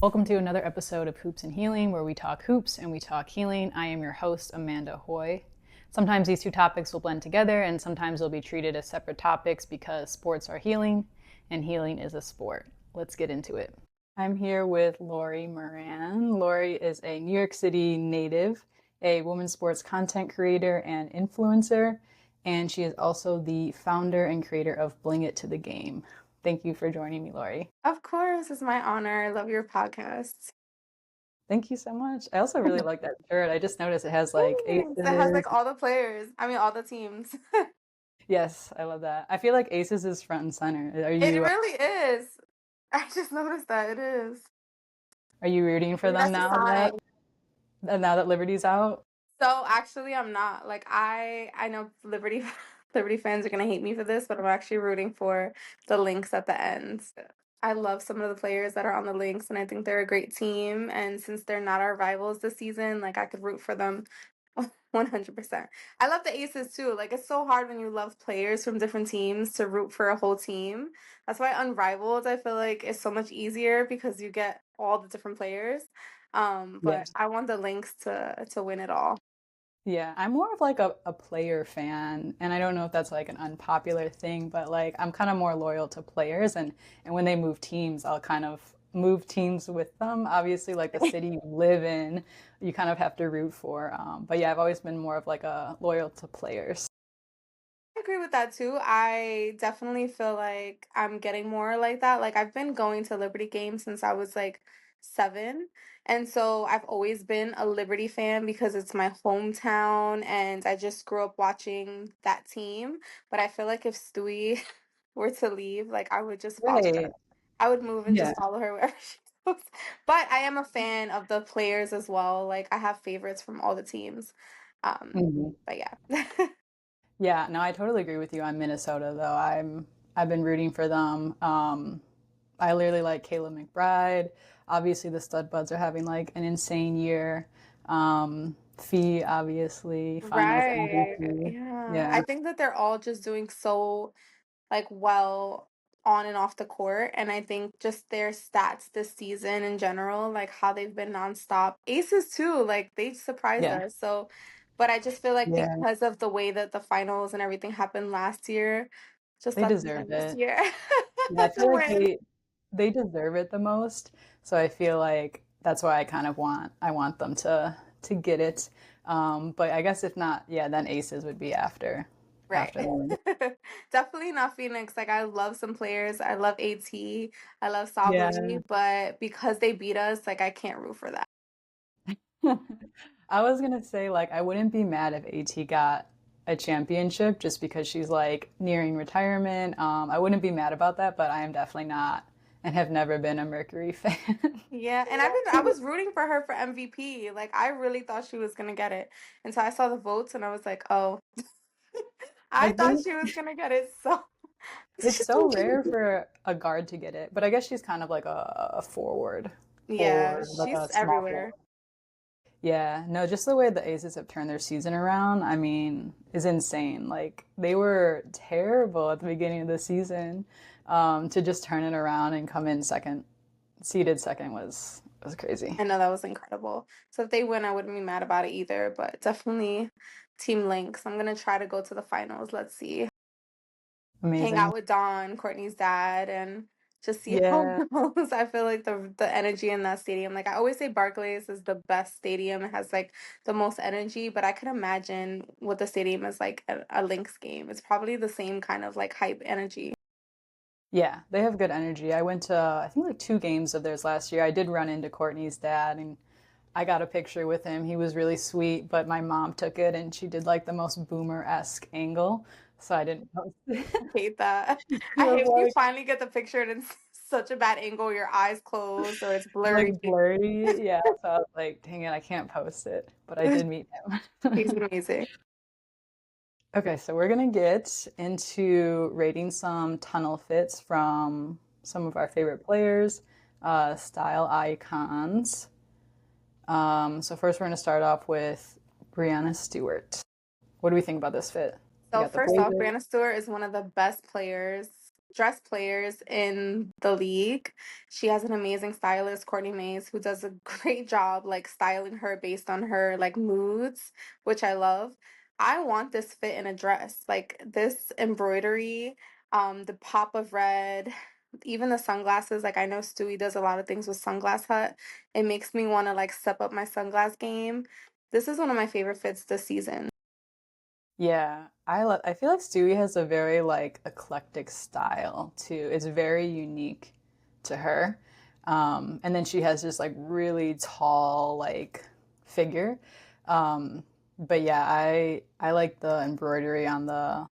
Welcome to another episode of Hoops and Healing, where we talk hoops and we talk healing. I am your host, Amanda Hoy. Sometimes these two topics will blend together, and sometimes they'll be treated as separate topics because sports are healing and healing is a sport. Let's get into it. I'm here with Lori Moran. Lori is a New York City native, a women's sports content creator and influencer, and she is also the founder and creator of Bling It to the Game. Thank you for joining me, Lori. Of course, it's my honor. I love your podcast. Thank you so much. I also really like that shirt. I just noticed it has like Thanks. It has aces. like all the players. I mean, all the teams. Yes, I love that. I feel like aces is front and center. It really is. I just noticed that it is. Are you rooting for Maybe them that's a sign. now that Liberty's out? So actually, I'm not. Like I know Liberty Liberty fans are gonna hate me for this, but I'm actually rooting for the Lynx at the end. I love some of the players that are on the Lynx, and I think they're a great team. And since they're not our rivals this season, like I could root for them 100%. I love the Aces too. Like it's so hard when you love players from different teams to root for a whole team. That's why Unrivaled, I feel like, is so much easier because you get all the different players. But Yes. I want the Lynx to win it all. Yeah, I'm more of like a player fan, and I don't know if that's like an unpopular thing, but like I'm kind of more loyal to players, and when they move teams, I'll kind of move teams with them. Obviously, like the city you live in, you kind of have to root for. But yeah, I've always been more of like a loyal to players. I agree with that too. I definitely feel like I'm getting more like that. Like I've been going to Liberty games since I was like 7. And so I've always been a Liberty fan because it's my hometown and I just grew up watching that team. But I feel like if Stewie were to leave, like I would just follow Right. her. I would move and Yeah. just follow her wherever she goes. But I am a fan of the players as well. Like I have favorites from all the teams. Mhm. But yeah. Yeah, no, I totally agree with you on Minnesota though. I've been rooting for them. I literally like Kayla McBride. Obviously the stud buds are having like an insane year. Fee, obviously, finals Right. MVP. Yeah. Yeah. I think that they're all just doing so like well on and off the court. And I think just their stats this season in general, like how they've been nonstop. Aces too, like they surprised Yeah. us. So, but I just feel like Yeah. because of the way that the finals and everything happened last year, just They let them deserve win this it. year Yeah, I to feel like win. they deserve it the most. So I feel like that's why I want them to get it. But I guess if not, yeah, then Aces would be Right. after them. Definitely not Phoenix. Like I love some players. I love AT. I love Yeah. Sabri, but because they beat us, like I can't root for that. I was gonna say like I wouldn't be mad if AT got a championship just because she's like nearing retirement. I wouldn't be mad about that, but I am definitely not and have never been a Mercury fan. Yeah, and I was rooting for her for MVP. Like I really thought she was gonna get it. And so I saw the votes and I was like, oh, I I thought think she was gonna get it. So it's so rare for a guard to get it, but I guess she's kind of like a yeah, forward, like she's a small forward. everywhere. Yeah, no, just the way the Aces have turned their season around, I mean, is insane. Like they were terrible at the beginning of the season, to just turn it around and come in second, seeded second was crazy. I know that was incredible. So if they win, I wouldn't be mad about it either, but definitely Team Lynx. I'm gonna try to go to the finals. Let's see. Hang Amazing. out with Don, Courtney's dad, and just see how Yeah, it goes. I feel like the energy in that stadium. Like I always say Barclays is the best stadium. It has like the most energy, but I could imagine what the stadium is like a Lynx game. It's probably the same kind of like hype energy. yeah, they have good energy. I went to I think like 2 games of theirs last year. I did run into Courtney's dad and I got a picture with him. He was really sweet, but my mom took it and she did like the most boomer-esque angle, so I didn't post it. I hate that. He I was hate when you like finally get the picture and it's such a bad angle, your eyes closed or it's like blurry. blurry. Yeah, so I was like, dang it, I can't post it, but I did meet He's him. amazing. Okay, so we're gonna get into rating some tunnel fits from some of our favorite players, style icons. So first we're gonna start off with Brianna Stewart. What do we think about this fit? You So got the first off, blazer. Brianna Stewart is one of the best players. dress players in the league. She has an amazing stylist, Courtney Mays, who does a great job like styling her based on her like moods, which I love. I want this fit in a dress. Like this embroidery, the pop of red, even the sunglasses. Like I know Stewie does a lot of things with Sunglass Hut. It makes me want to like step up my sunglass game. This is one of my favorite fits this season. Yeah, I feel like Stewie has a very like eclectic style too. It's very unique to her. And then she has this like really tall like figure. Um, but yeah, I like the embroidery on the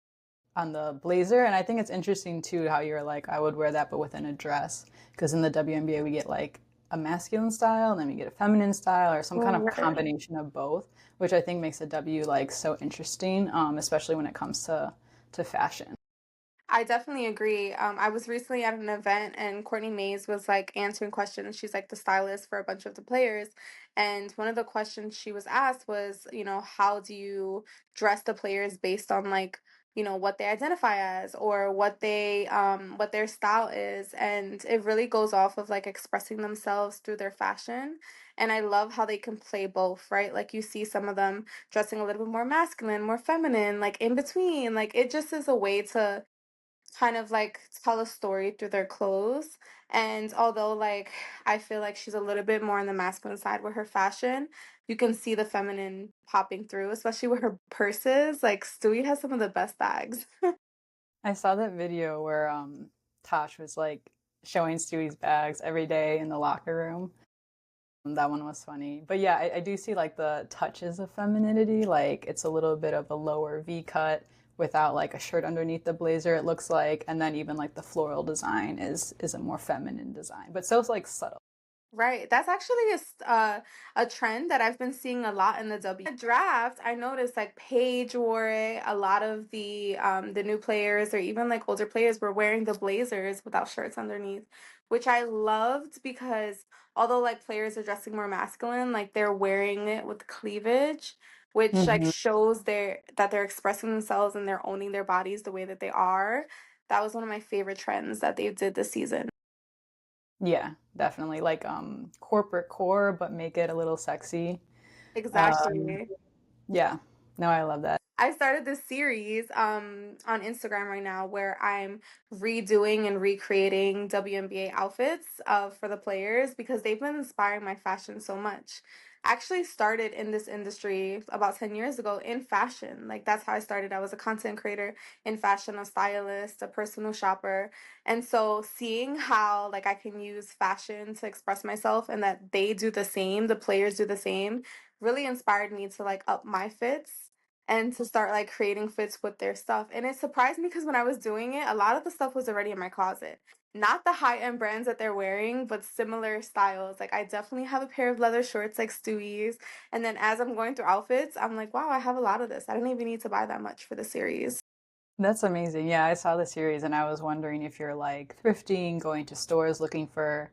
blazer, and I think it's interesting too how you're like I would wear that but within a dress because in the WNBA we get like a masculine style and then we get a feminine style or some kind of Right. combination of both, which I think makes the W like so interesting, especially when it comes to fashion. I definitely agree. I was recently at an event and Courtney Mays was like answering questions. She's like the stylist for a bunch of the players. And one of the questions she was asked was, how do you dress the players based on like, what they identify as or what their style is. And it really goes off of like expressing themselves through their fashion. And I love how they can play both, right? Like you see some of them dressing a little bit more masculine, more feminine, like in between. Like it just is a way to kind of like tell a story through their clothes. And although like I feel like she's a little bit more on the masculine side with her fashion, you can see the feminine popping through, especially with her purses. Like Stewie has some of the best bags. I saw that video where Tosh was like showing Stewie's bags every day in the locker room. That one was funny. But yeah, I do see like the touches of femininity. Like it's a little bit of a lower V cut without like a shirt underneath the blazer, it looks like. And then even like the floral design is a more feminine design, but so it's like subtle. Right. That's actually a trend that I've been seeing a lot in the draft. I noticed like Paige wore it. A lot of the new players or even like older players were wearing the blazers without shirts underneath, which I loved because although like players are dressing more masculine, like they're wearing it with cleavage, which like Hmm. shows that they're expressing themselves and they're owning their bodies the way that they are. That was one of my favorite trends that they did this season. Yeah, definitely. Like corporate core, but make it a little sexy. Um, Exactly. yeah. No, I love that. I started this series on Instagram right now where I'm redoing and recreating WNBA outfits for the players because they've been inspiring my fashion so much. I actually started in this industry about 10 years ago in fashion. Like that's how I started. I was a content creator in fashion, a stylist, a personal shopper. And so seeing how like I can use fashion to express myself and that they do the same, the players do the same, really inspired me to like up my fits and to start like creating fits with their stuff. And it surprised me because when I was doing it, a lot of the stuff was already in my closet. Not the high end brands that they're wearing, but similar styles. Like I definitely have a pair of leather shorts like Stewie's. And then as I'm going through outfits, I'm like, wow, I have a lot of this. I didn't even need to buy that much for the series. That's amazing. Yeah, I saw the series and I was wondering if you're like thrifting, going to stores looking for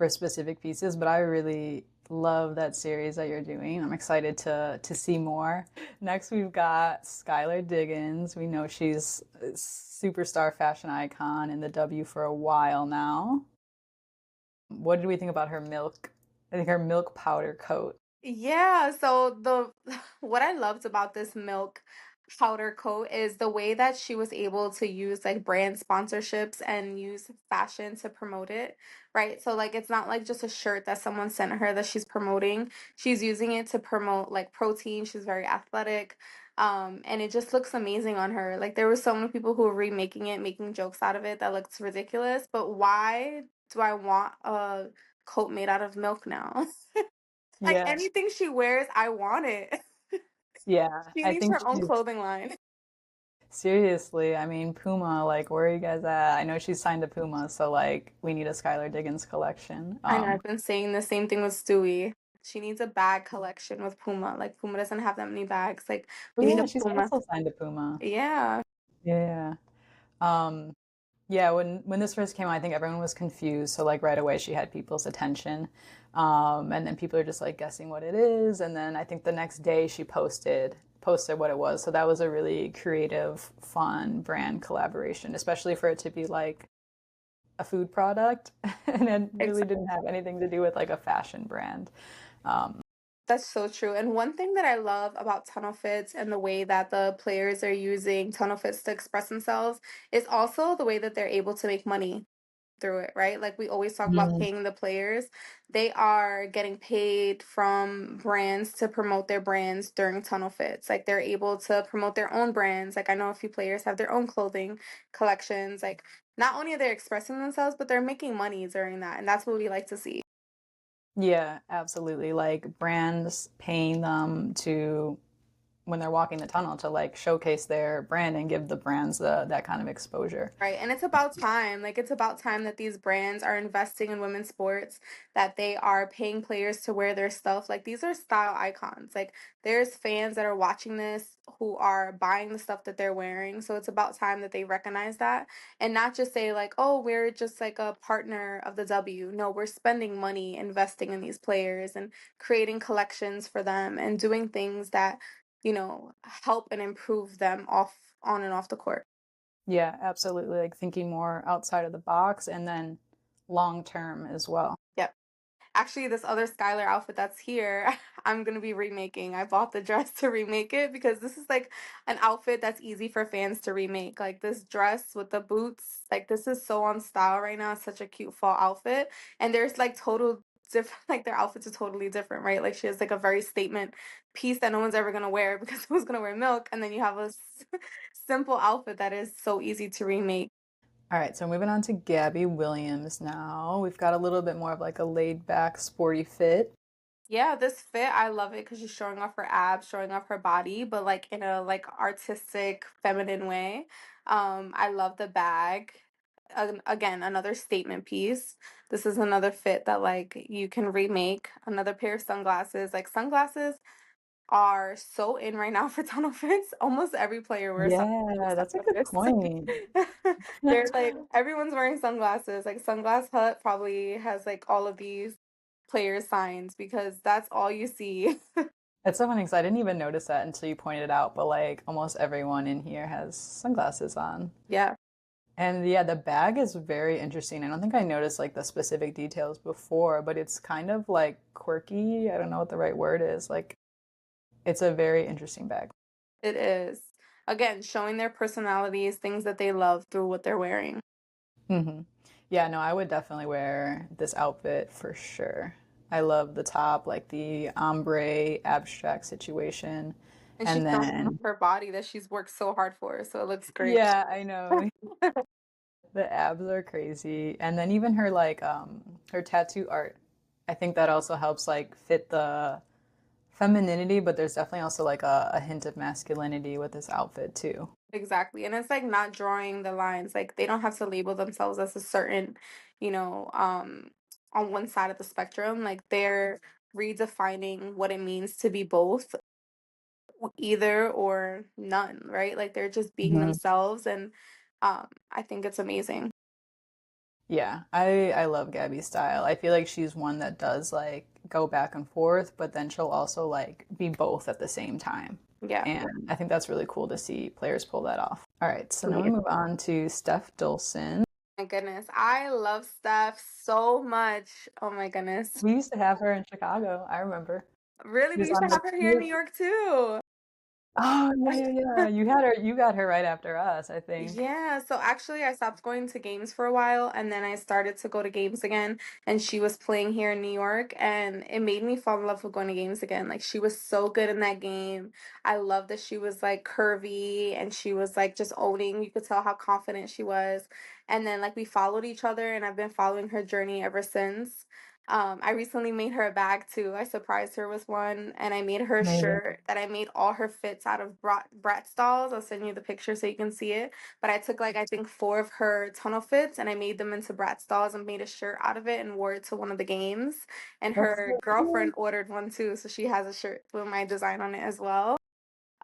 specific pieces, but I really love that series that you're doing. I'm excited to see more. Next, we've got Skylar Diggins. We know she's a superstar fashion icon in the W for a while now. What did we think about her milk? I think her milk powder coat. Yeah, so the what I loved about this milk powder coat is the way that she was able to use like brand sponsorships and use fashion to promote it, right? So like it's not like just a shirt that someone sent her that she's promoting. She's using it to promote like protein. She's very athletic. And it just looks amazing on her. Like there were so many people who were remaking it, making jokes out of it that looks ridiculous, but why do I want a coat made out of milk now? Like Yeah. anything she wears, I want it. Yeah, She I needs think her own she's clothing line. seriously. I mean, Puma, like, where are you guys at? I know she's signed to Puma, so like, we need a Skylar Diggins collection. I know I've been saying the same thing with Stewie. She needs a bag collection with Puma. Like Puma doesn't have that many bags. Like Oh we need a yeah, she's Puma. also signed to Puma. Yeah. Yeah. Um, yeah, when this first came out, I think everyone was confused. So like right away she had people's attention. And then people are just like guessing what it is. And then I think the next day she posted what it was. So that was a really creative, fun brand collaboration, especially for it to be like a food product and it really Exactly. didn't have anything to do with like a fashion brand. Um, That's so true. And one thing that I love about tunnel fits and the way that the players are using tunnel fits to express themselves is also the way that they're able to make money through it, right? Like we always talk about Mm. paying the players. They are getting paid from brands to promote their brands during tunnel fits. Like they're able to promote their own brands. Like I know a few players have their own clothing collections. Like not only are they expressing themselves, but they're making money during that. And that's what we like to see. Yeah, absolutely. Like brands paying them to when they're walking the tunnel to like showcase their brand and give the brands that kind of exposure. Right. And it's about time. Like it's about time that these brands are investing in women's sports, that they are paying players to wear their stuff. Like these are style icons. Like there's fans that are watching this who are buying the stuff that they're wearing. So it's about time that they recognize that and not just say like, "Oh, we're just like a partner of the W." No, we're spending money investing in these players and creating collections for them and doing things that, help and improve them off on and off the court. Yeah, absolutely. Like thinking more outside of the box and then long term as well. Yep. Actually, this other Skylar outfit that's here, I'm gonna be remaking. I bought the dress to remake it because this is like an outfit that's easy for fans to remake. Like this dress with the boots, like this is so on style right now. It's such a cute fall outfit. And there's like total different, like their outfits are totally different, right? Like she has like a very statement piece that no one's ever gonna wear because who's gonna wear milk? And then you have a simple outfit that is so easy to remake. All right, so moving on to Gabby Williams now. We've got a little bit more of like a laid back, sporty fit. Yeah, this fit, I love it because she's showing off her abs, showing off her body, but like in a like artistic, feminine way. I love the bag. Again, another statement piece. This is another fit that like you can remake. Another pair of sunglasses. Like sunglasses are so in right now for tunnel fits. Almost every player wears Yeah, that's a good sunglasses. point. They're like everyone's wearing sunglasses. Like Sunglass Hut probably has like all of these player signs because that's all you see. It's so funny because I didn't even notice that until you pointed it out, but like almost everyone in here has sunglasses on. Yeah, And yeah, the bag is very interesting. I don't think I noticed like the specific details before, but it's kind of like quirky. I don't know what the right word is. Like it's a very interesting bag. it is. Again, showing their personalities, things that they love through what they're wearing. Hmm. Yeah, no, I would definitely wear this outfit for sure. I love the top, like the ombre abstract situation. And she's And showing off then, her body that she's worked so hard for, so it looks great. yeah, I know. The abs are crazy. And then even her like her tattoo art. I think that also helps like fit the femininity, but there's definitely also like a hint of masculinity with this outfit too. Exactly. And it's like not drawing the lines. Like they don't have to label themselves as a certain, you know, um, on one side of the spectrum. Like they're redefining what it means to be both, either or none, right? Like they're just being Mhm. themselves and I think it's amazing. Yeah, I love Gabby's style. I feel like she's one that does like go back and forth, but then she'll also like be both at the same time. Yeah. And I think that's really cool to see players pull that off. All right, so now we Amazing. move on to Steph Dolson. My goodness. I love Steph so much. Oh my goodness. We used to have her in Chicago. I remember. Really, She we was used on to the have her here in Pure. New York too. Oh, yeah, yeah, yeah. You got her right after us, I think. Yeah, so actually I stopped going to games for a while and then I started to go to games again and she was playing here in New York and it made me fall in love with going to games again. Like she was so good in that game. I love that she was like curvy and she was like just owning. You could tell how confident she was. And then like we followed each other and I've been following her journey ever since. I recently made her a bag too. I surprised her with one, and I made her a Amazing. shirt that I made all her fits out of Bratz dolls. I'll send you the picture so you can see it. But I took like I think four of her tunnel fits and I made them into Bratz dolls and made a shirt out of it and wore it to one of the games. And That's her so cool. girlfriend ordered one too, so she has a shirt with my design on it as well.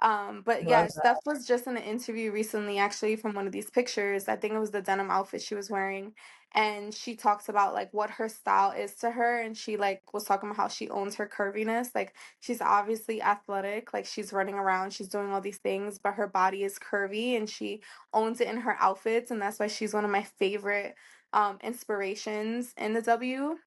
But Love yeah, that. Steph was just in an interview recently, actually, from one of these pictures. I think it was the denim outfit she was wearing. And she talks about like what her style is to her. And she like was talking about how she owns her curviness. Like she's obviously athletic, like she's running around, she's doing all these things, but her body is curvy and she owns it in her outfits. And that's why she's one of my favorite inspirations in the W,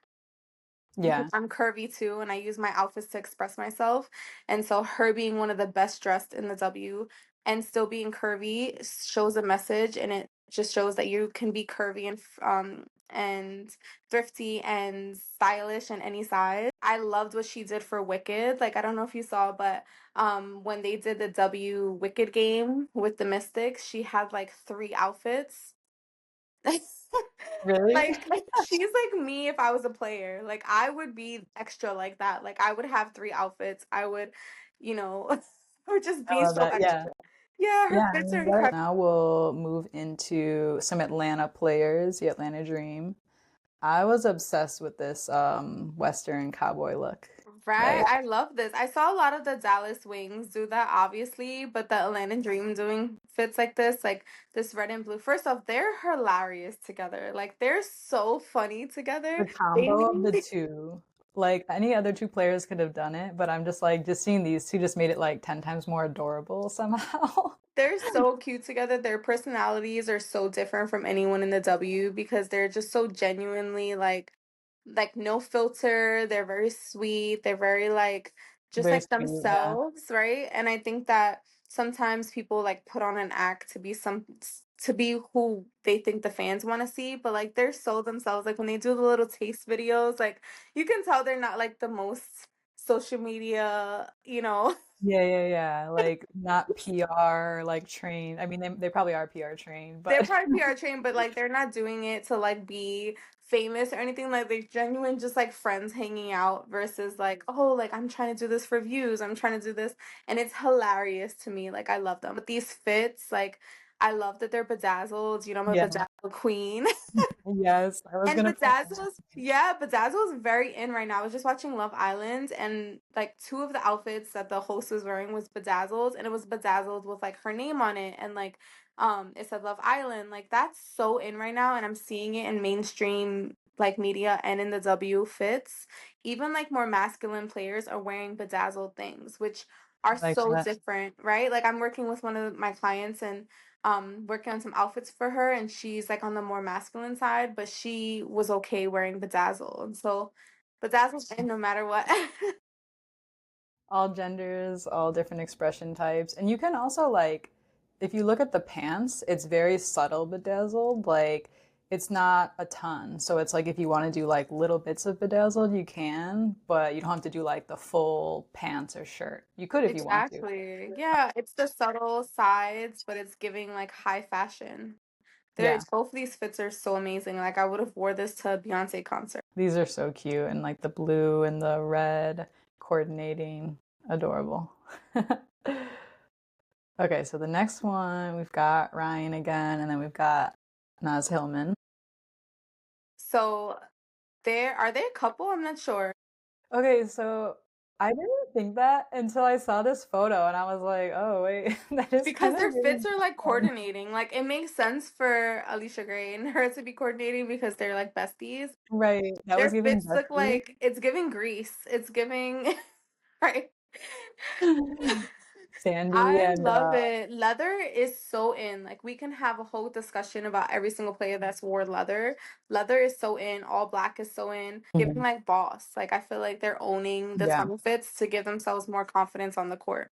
because Yeah. I'm curvy too and I use my outfits to express myself. And so her being one of the best dressed in the W and still being curvy shows a message, and it just shows that you can be curvy and thrifty and stylish in any size. I loved what she did for Wicked. Like, I don't know if you saw, but when they did the W Wicked game with the Mystics, she had like 3 outfits. Really? Like, she's like me if I was a player. Like, I would be extra like that. Like, I would have 3 outfits. I would, you know, or just I be love so that. Yeah. extra. Yeah, her Yeah. I fits are mean, incredible. now we'll move into some Atlanta players, the Atlanta Dream. I was obsessed with this Western cowboy look, Right? right? I love this. I saw a lot of the Dallas Wings do that, obviously, but the Atlanta Dream doing fits like this red and blue. First off, they're hilarious together. Like, they're so funny together. The They combo of the made two, like any other two players could have done it, but I'm just like, just seeing these two just made it like 10 times more adorable somehow. They're so cute together. Their personalities are so different from anyone in the W because they're just so genuinely like no filter. They're very sweet. They're very like just Very like sweet, yeah. themselves, right? And I think that sometimes people like put on an act to be to be who they think the fans want to see, but like they're so themselves. Like when they do the little taste videos, like you can tell they're not like the most social media, Yeah, yeah, yeah. Like not PR like trained. I mean, they probably are PR trained, they're but probably PR trained, but like they're not doing it to like be famous or anything. Like they're genuine, just like friends hanging out versus like, oh, like I'm trying to do this for views. I'm trying to do this, and it's hilarious to me. Like I love them. But these fits, like I love that they're bedazzled. You know, I'm a yeah. bedazzled queen. Yes, I was And gonna point that out. Bedazzle's very in right now. I was just watching Love Island, and like 2 of the outfits that the host was wearing was bedazzled, and it was bedazzled with like her name on it, and like it said Love Island. Like that's so in right now, and I'm seeing it in mainstream like media and in the W fits. Even like more masculine players are wearing bedazzled things, which are Like so that. different, right? Like I'm working with one of my clients, and working on some outfits for her, and she's like on the more masculine side, but she was okay wearing bedazzle. And so bedazzle's in no matter what. All genders, all different expression types. And you can also like, if you look at the pants, it's very subtle bedazzled. Like it's not a ton. So it's like if you want to do like little bits of bedazzled, you can, but you don't have to do like the full pants or shirt. You could if you want to. Exactly. Yeah, it's the subtle sides, but it's giving like high fashion. They're Yeah. both of these fits are so amazing. Like I would have wore this to a Beyonce concert. These are so cute and like the blue and the red coordinating. Adorable. Okay, so the next one we've got Ryan again, and then we've got Naz Hillman. So are they a couple? I'm not sure. Okay, so I didn't think that until I saw this photo, and I was like, oh, wait, that is Because kind of their really fits are like fun. coordinating. Like it makes sense for Alicia Gray and her to be coordinating because they're like besties. Right, that was Their giving fits look bestie. like it's giving Grease. It's giving right. Sandy I and love it. Leather is so in. Like we can have a whole discussion about every single player that's wore leather. Leather is so in. All black is so in. Giving Mhm. like boss. Like I feel like they're owning the Yeah, tummy fits to give themselves more confidence on the court.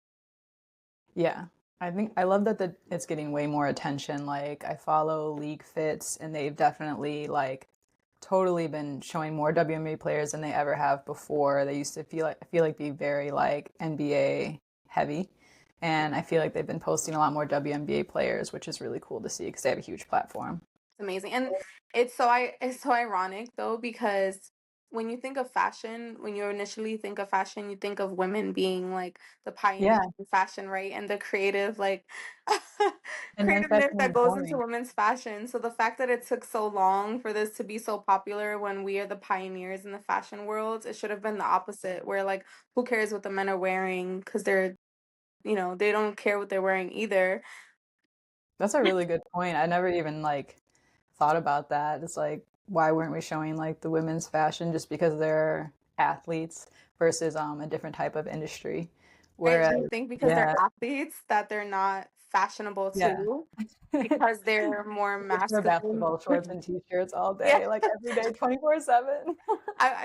yeah. I think I love that it's getting way more attention. Like I follow League Fits, and they've definitely like totally been showing more WNBA players than they ever have before. They used to feel like be very like NBA heavy, and I feel like they've been posting a lot more WNBA players, which is really cool to see because they have a huge platform. It's amazing. And it's so ironic though because when you think of fashion, when you initially think of fashion, you think of women being like the pioneers Yeah, in fashion, right? And the creative like and men's creativeness fashion that is goes into boring. women's fashion. So the fact that it took so long for this to be so popular when we are the pioneers in the fashion world, it should have been the opposite, where like who cares what the men are wearing because they don't care what they're wearing either. That's a really good point. I never even like thought about that. It's like, why weren't we showing like the women's fashion just because they're athletes versus a different type of industry? Right? Whereas, Do you think because they're yeah, athletes that they're not fashionable Yeah. too because they're more Just wear masculine. basketball shorts and t-shirts all Yeah. day, like every day, 24/7.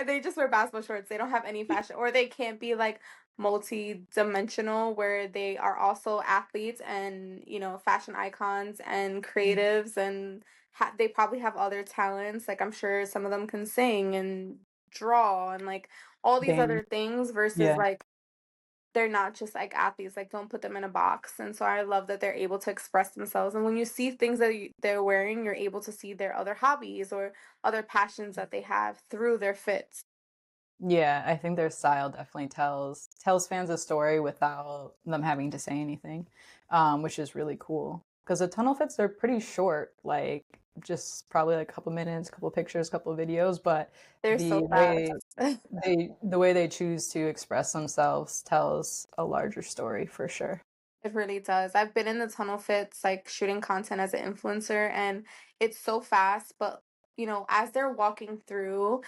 They just wear basketball shorts. They don't have any fashion, or they can't be like multi-dimensional where they are also athletes and, fashion icons and creatives and they probably have other talents. Like I'm sure some of them can sing and draw and like all these Dang. other things versus Yeah. like they're not just like athletes, like don't put them in a box. And so I love that they're able to express themselves. And when you see things that they're wearing, you're able to see their other hobbies or other passions that they have through their fits. Yeah, I think their style definitely tells fans a story without them having to say anything, which is really cool. Because the tunnel fits, they're pretty short, like just probably like a couple minutes, couple pictures, couple videos, but They're the so way fast. the way they choose to express themselves tells a larger story for sure. It really does. I've been in the tunnel fits, like shooting content as an influencer, and it's so fast. But, as they're walking through,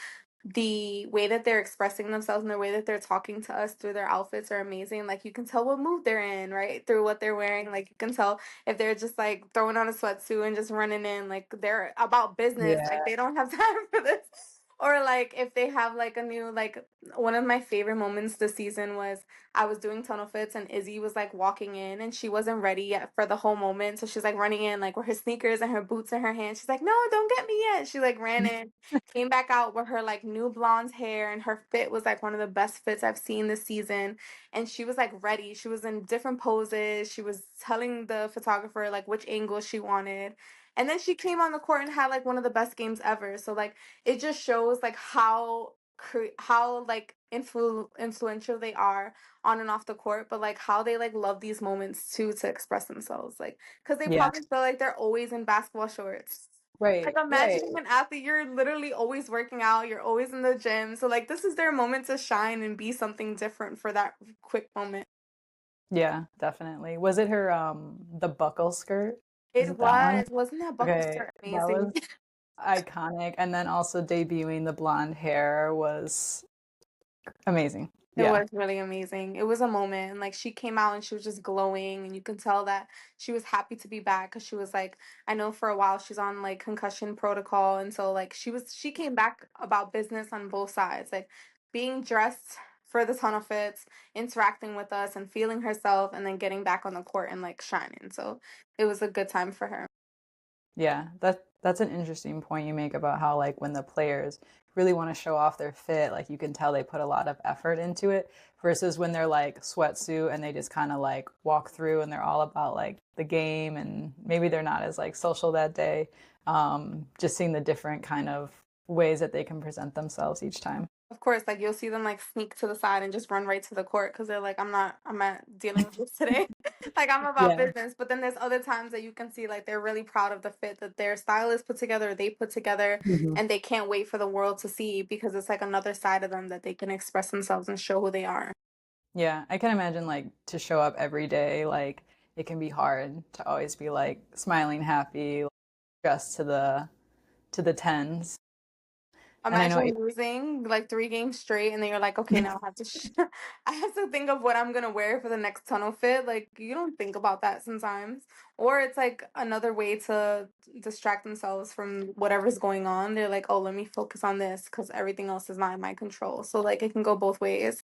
the way that they're expressing themselves and the way that they're talking to us through their outfits are amazing. Like, you can tell what mood they're in, right? Through what they're wearing. Like, you can tell if they're just like throwing on a sweatsuit and just running in, like, they're about business. Like, Yeah. they don't have time for this. Or, like, if they have like a new, like, one of my favorite moments this season was I was doing tunnel fits and Izzy was like walking in and she wasn't ready yet for the whole moment. So she's like running in like with her sneakers and her boots in her hand. She's like, "No, don't get me yet." She like ran in, came back out with her like new blonde hair and her fit was like one of the best fits I've seen this season. And she was like ready. She was in different poses. She was telling the photographer like which angle she wanted. And then she came on the court and had like one of the best games ever. So like it just shows like how like influential they are on and off the court, but like how they like love these moments too to express themselves, like because they Yeah. probably feel like they're always in basketball shorts. Like Right, right. imagining an athlete, you're literally always working out, you're always in the gym, so like this is their moment to shine and be something different for that quick moment. Yeah, definitely. Was it her the buckle skirt? Was It it that one? wasn't that buckle Okay, skirt that amazing? was iconic. And then also debuting the blonde hair was amazing. It Yeah. was really amazing. It was a moment, and like she came out and she was just glowing, and you could tell that she was happy to be back because she was like, I know for a while she's on like concussion protocol, and so like she came back about business on both sides, like being dressed for the tunnel fits, interacting with us, and feeling herself, and then getting back on the court and like shining. So it was a good time for her. Yeah, that's an interesting point you make about how like when the players really want to show off their fit, like you can tell they put a lot of effort into it versus when they're like sweatsuit and they just kind of like walk through and they're all about like the game and maybe they're not as like social that day. Just seeing the different kind of ways that they can present themselves each time. Of course, like you'll see them like sneak to the side and just run right to the court because they're like, I'm not dealing with this today. Like I'm about Yeah. business. But then there's other times that you can see like they're really proud of the fit that their stylist put together, they put together, Mhm. and they can't wait for the world to see because it's like another side of them that they can express themselves and show who they are. Yeah, I can imagine like to show up every day, like it can be hard to always be like smiling, happy, dressed to the tens. And I know Imagine losing like 3 games straight, and then you're like, okay, now I have to, I have to think of what I'm gonna wear for the next tunnel fit. Like you don't think about that sometimes, or it's like another way to distract themselves from whatever's going on. They're like, oh, let me focus on this because everything else is not in my control. So like it can go both ways.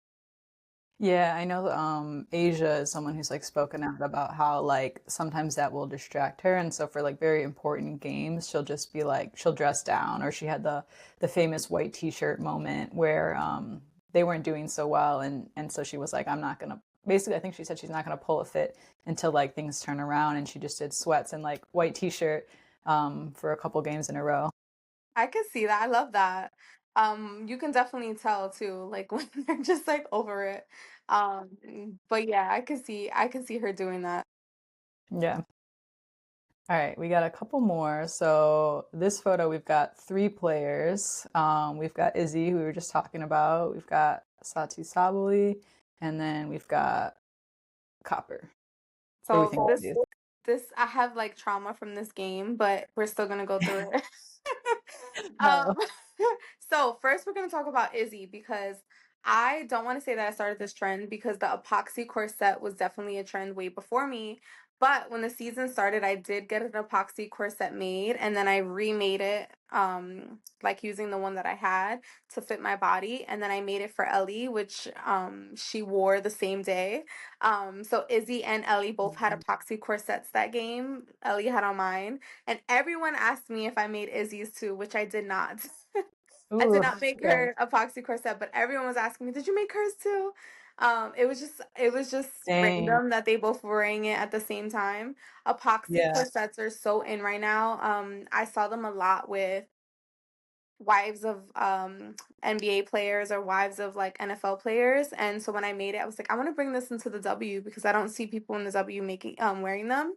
yeah, I know Asia is someone who's like spoken out about how like sometimes that will distract her and so for like very important games she'll just be like she'll dress down or she had the famous white t-shirt moment where they weren't doing so well and so she was like I'm not gonna basically I think she said she's not gonna pull a fit until like things turn around and she just did sweats and like white t-shirt for a couple games in a row. I could see that. I love that. You can definitely tell too, like when they're just like over it. But yeah, I can see her doing that. Yeah. All right, we got a couple more. So this photo, we've got three players. We've got Izzy, who we were just talking about. We've got Satu Saboli, and then we've got Copper. What do we So think of these? this I have like trauma from this game, but we're still gonna go through it. um, Oh, so first we're gonna talk about Izzy because I don't want to say that I started this trend because the epoxy corset was definitely a trend way before me. But when the season started, I did get an epoxy corset made, and then I remade it, like using the one that I had to fit my body, and then I made it for Ellie, which she wore the same day. So Izzy and Ellie both had Mhm. epoxy corsets that game. Ellie had on mine, and everyone asked me if I made Izzy's too, which I did not. I did Ooh, not make okay. her epoxy corset, but everyone was asking me, "Did you make hers too?" It was just Dang. random that they both were wearing it at the same time. Epoxy Yeah. corsets are so in right now. I saw them a lot with wives of NBA players or wives of like NFL players. And so when I made it, I was like, I want to bring this into the W because I don't see people in the W making wearing them.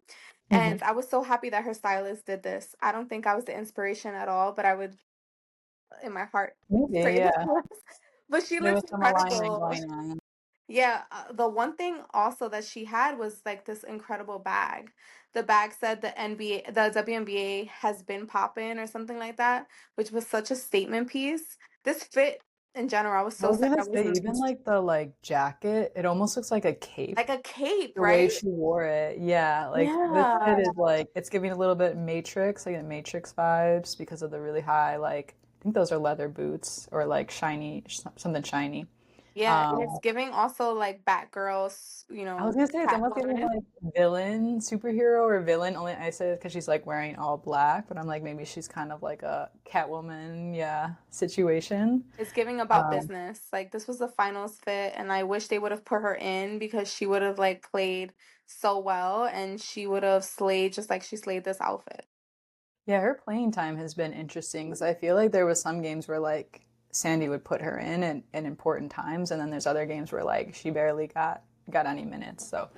Hmm. And I was so happy that her stylist did this. I don't think I was the inspiration at all, but I would in my heart Maybe, say that yeah. was. But she There looks was some alignment incredible. going on. Yeah, the one thing also that she had was like this incredible bag. The bag said the WNBA has been popping or something like that, which was such a statement piece. This fit in general, I was I so was sad gonna I say, wasn't even like the like jacket, it almost looks like a cape. like a cape, The way right? she wore it, yeah, like this fit Yeah. is like it's giving a little bit Matrix, like the Matrix vibes because of the really high, like I think those are leather boots or like shiny, something shiny. Yeah, and it's Um, giving also like Batgirl's, I was gonna say it's almost giving Catwoman. like villain, superhero or villain. Only I say it because she's like wearing all black, but I'm like maybe she's kind of like a Catwoman, yeah, situation. It's giving about Um, business. Like this was the finals fit, and I wish they would have put her in because she would have like played so well, and she would have slayed just like she slayed this outfit. Yeah, her playing time has been interesting because I feel like there was some games where like Sandy would put her in important times, and then there's other games where like she barely got any minutes. So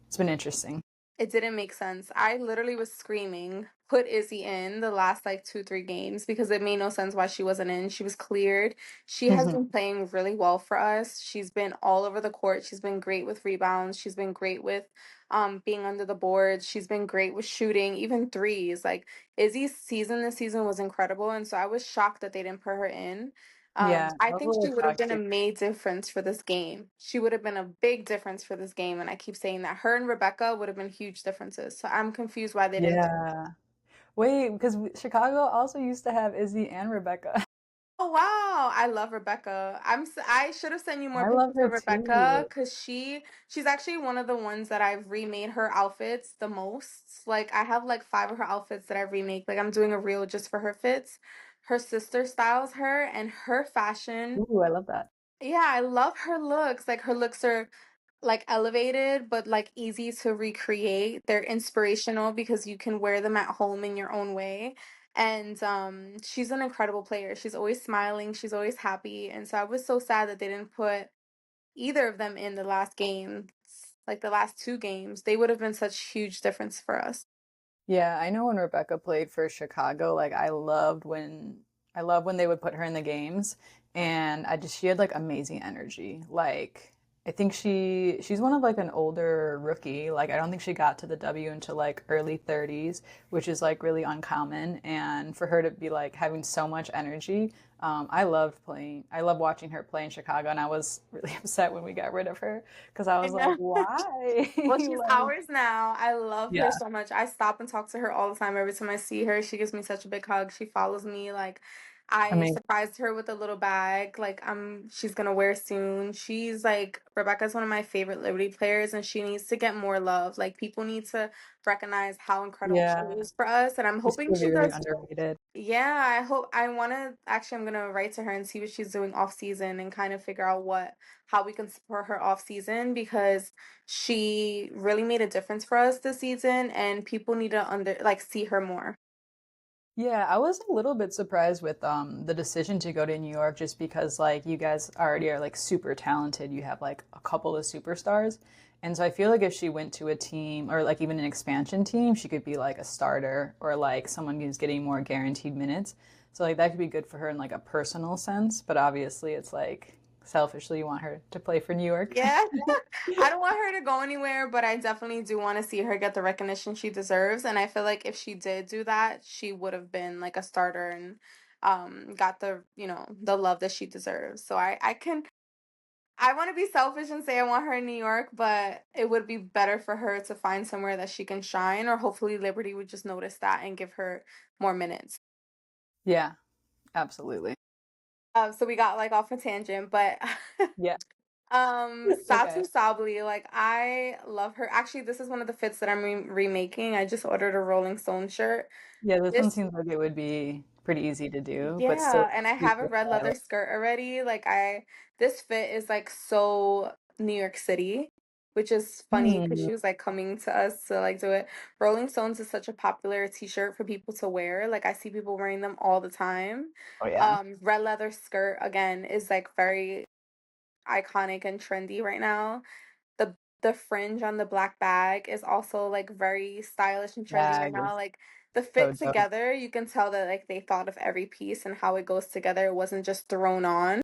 it's been interesting. It didn't make sense. I literally was screaming, put Izzy in the last like 2, 3 games because it made no sense why she wasn't in. She was cleared. She has Hmm. been playing really well for us. She's been all over the court. She's been great with rebounds. She's been great with being under the boards. She's been great with shooting, even threes. Like Izzy's season this season was incredible. And so I was shocked that they didn't put her in. Yeah, I I was a think little she would have shocked been a too. made difference for this game. She would have been a big difference for this game, and I keep saying that. Her and Rebecca would have been huge differences. So I'm confused why they didn't. Yeah. Wait, because Chicago also used to have Izzy and Rebecca. Oh wow, I love Rebecca. I should have sent you more I love pictures her of Rebecca too. because she's actually one of the ones that I've remade her outfits the most. Like I have like 5 of her outfits that I remake. Like I'm doing a reel just for her fits. Her sister styles her and her fashion. Ooh, I love that. Yeah, I love her looks. Like her looks are like elevated but like easy to recreate. They're inspirational because you can wear them at home in your own way. And she's an incredible player. She's always smiling, she's always happy. And so I was so sad that they didn't put either of them in the last game. Like the last 2 games. They would have been such huge difference for us. Yeah, I know when Rebecca played for Chicago, like I love when they would put her in the games and she had like amazing energy. Like I think she's one of like an older rookie. Like I don't think she got to the W until like early 30s, which is like really uncommon. And for her to be like having so much energy, I love watching her play in Chicago and I was really upset when we got rid of her because I I was like, know. why? Well, she's Like, ours now. I love her yeah, so much. I stop and talk to her all the time. Every time I see her, she gives me such a big hug. She follows me. Like, I I mean, surprised her with a little bag. Like, she's gonna wear soon. She's like Rebecca's one of my favorite Liberty players, and she needs to get more love. Like, people need to recognize how incredible she yeah. is for us, and I'm She's hoping still she very does. underrated. Yeah, I hope I want to actually I'm going to write to her and see what she's doing off season and kind of figure out what how we can support her off season because she really made a difference for us this season and people need to see her more. Yeah, I was a little bit surprised with the decision to go to New York just because like you guys already are like super talented. You have like a couple of superstars. And so I feel like if she went to a team or like even an expansion team, she could be like a starter or like someone who's getting more guaranteed minutes. So like that could be good for her in like a personal sense, but obviously it's like selfishly you want her to play for New York. Yeah. I don't want her to go anywhere, but I definitely do want to see her get the recognition she deserves and I feel like if she did do that, she would have been like a starter and got the, the love that she deserves. So I can I want to be selfish and say I want her in New York, but it would be better for her to find somewhere that she can shine, or hopefully Liberty would just notice that and give her more minutes. Yeah, absolutely. So we got like off a tangent, but Yeah, it's okay. Satu Sabli, like I love her. Actually, this is one of the fits that I'm remaking. I just ordered a Rolling Stone shirt. Yeah, this one This seems like it would be pretty easy to do, but still Yeah, and I have a super red leather stylish. skirt already. This fit is like so New York City, which is funny because Hmm. she was like coming to us to like do it. Rolling Stones is such a popular t-shirt for people to wear. Like I see people wearing them all the time. Oh yeah. Red leather skirt again is like very iconic and trendy right now. The fringe on the black bag is also like very stylish and trendy right Bag now. is Like the so fit dope. together, you can tell that like they thought of every piece and how it goes together. It wasn't just thrown on.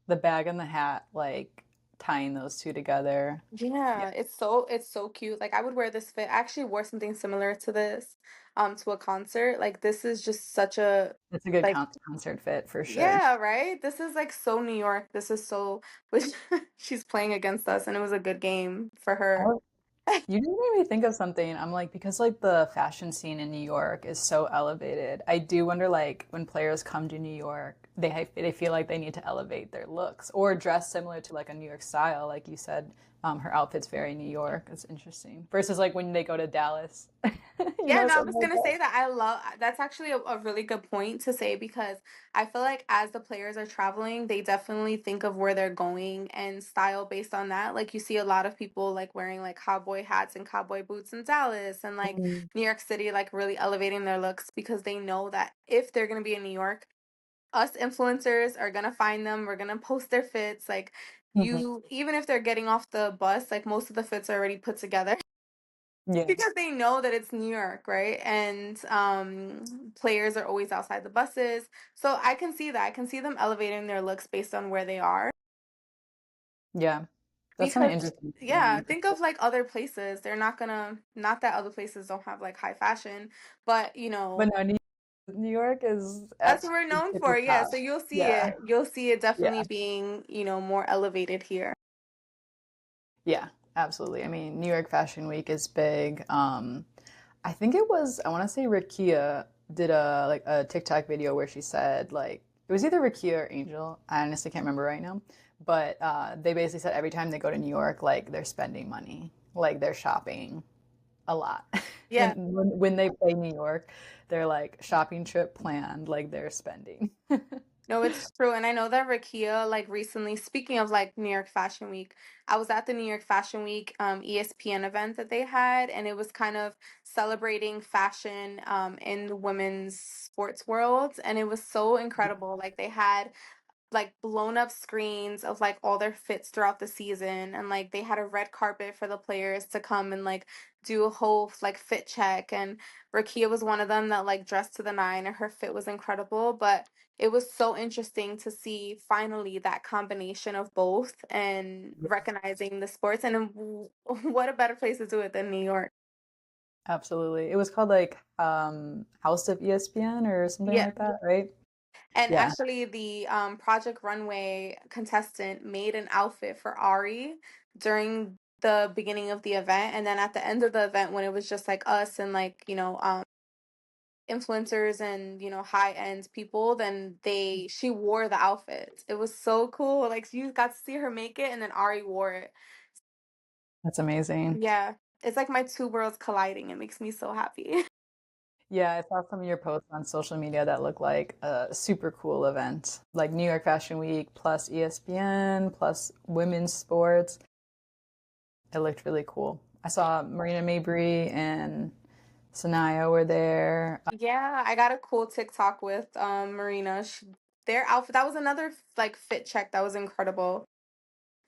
The bag and the hat, like tying those two together. Yeah, Yeah, it's so cute. Like I would wear this fit. I actually wore something similar to this to a concert. Like this is just such a it's a good like concert fit for sure. yeah, right? This is like so New York. This is so which she's playing against us and it was a good game for her. Oh, you just made me think of something. I'm like, because like the fashion scene in New York is so elevated, I do wonder like when players come to New York, they feel like they need to elevate their looks or dress similar to like a New York style. Like you said, her outfit's very New York. It's interesting. Versus like when they go to Dallas, Yeah, no, I something was like gonna say that that's actually a really good point to say because I feel like as the players are traveling, they definitely think of where they're going and style based on that. Like you see a lot of people like wearing like cowboy hats and cowboy boots in Dallas and like that. New York City like really elevating their looks because they know that if they're gonna be in New York, us influencers are gonna find them, we're gonna post their fits. Like Mhm. you even if they're getting off the bus, like most of the fits are already put together. Yeah. Because they know that it's New York, right? And players are always outside the buses. So I can see that. I can see them elevating their looks based on where they are. Yeah. That's something Because interesting to yeah, me. think of like other places. They're not that other places don't have like high fashion, but But no, New York is that's at what we're the known tippy for. Yeah, top. so you'll see Yeah. it. You'll see it Yeah. definitely being, more elevated here. Yeah. Absolutely. I mean, New York Fashion Week is big. I think it was, I want to say Rakia did a TikTok video where she said like it was either Rakia or Angel. I honestly can't remember right now. But they basically said every time they go to New York, like they're spending money, like they're shopping a lot. Yeah. When they play New York, they're like shopping trip planned, like they're spending. No, it's true. And I know that Rakia, like recently, speaking of like New York Fashion Week, I was at the New York Fashion Week ESPN event that they had, and it was kind of celebrating fashion in the women's sports world. And it was so incredible. Like they had like blown up screens of like all their fits throughout the season and like they had a red carpet for the players to come and like do a whole like fit check and Rakia was one of them that like dressed to the nine and her fit was incredible but it was so interesting to see finally that combination of both and recognizing the sports and what a better place to do it than New York. Absolutely. It was called like House of ESPN or something Yeah. like that, right? And Yeah. actually, the Project Runway contestant made an outfit for Ari during the beginning of the event, and then at the end of the event, when it was just like us and like influencers and high end people, then she wore the outfit. It was so cool. Like you got to see her make it, and then Ari wore it. That's amazing. Yeah, it's like my two worlds colliding. It makes me so happy. Yeah, I saw some of your posts on social media that look like a super cool event, like New York Fashion Week plus ESPN plus women's sports. It looked really cool. I saw Marina Mabrey and Sanaya were there. Yeah, I got a cool TikTok with Marina. Their outfit that was another like fit check that was incredible.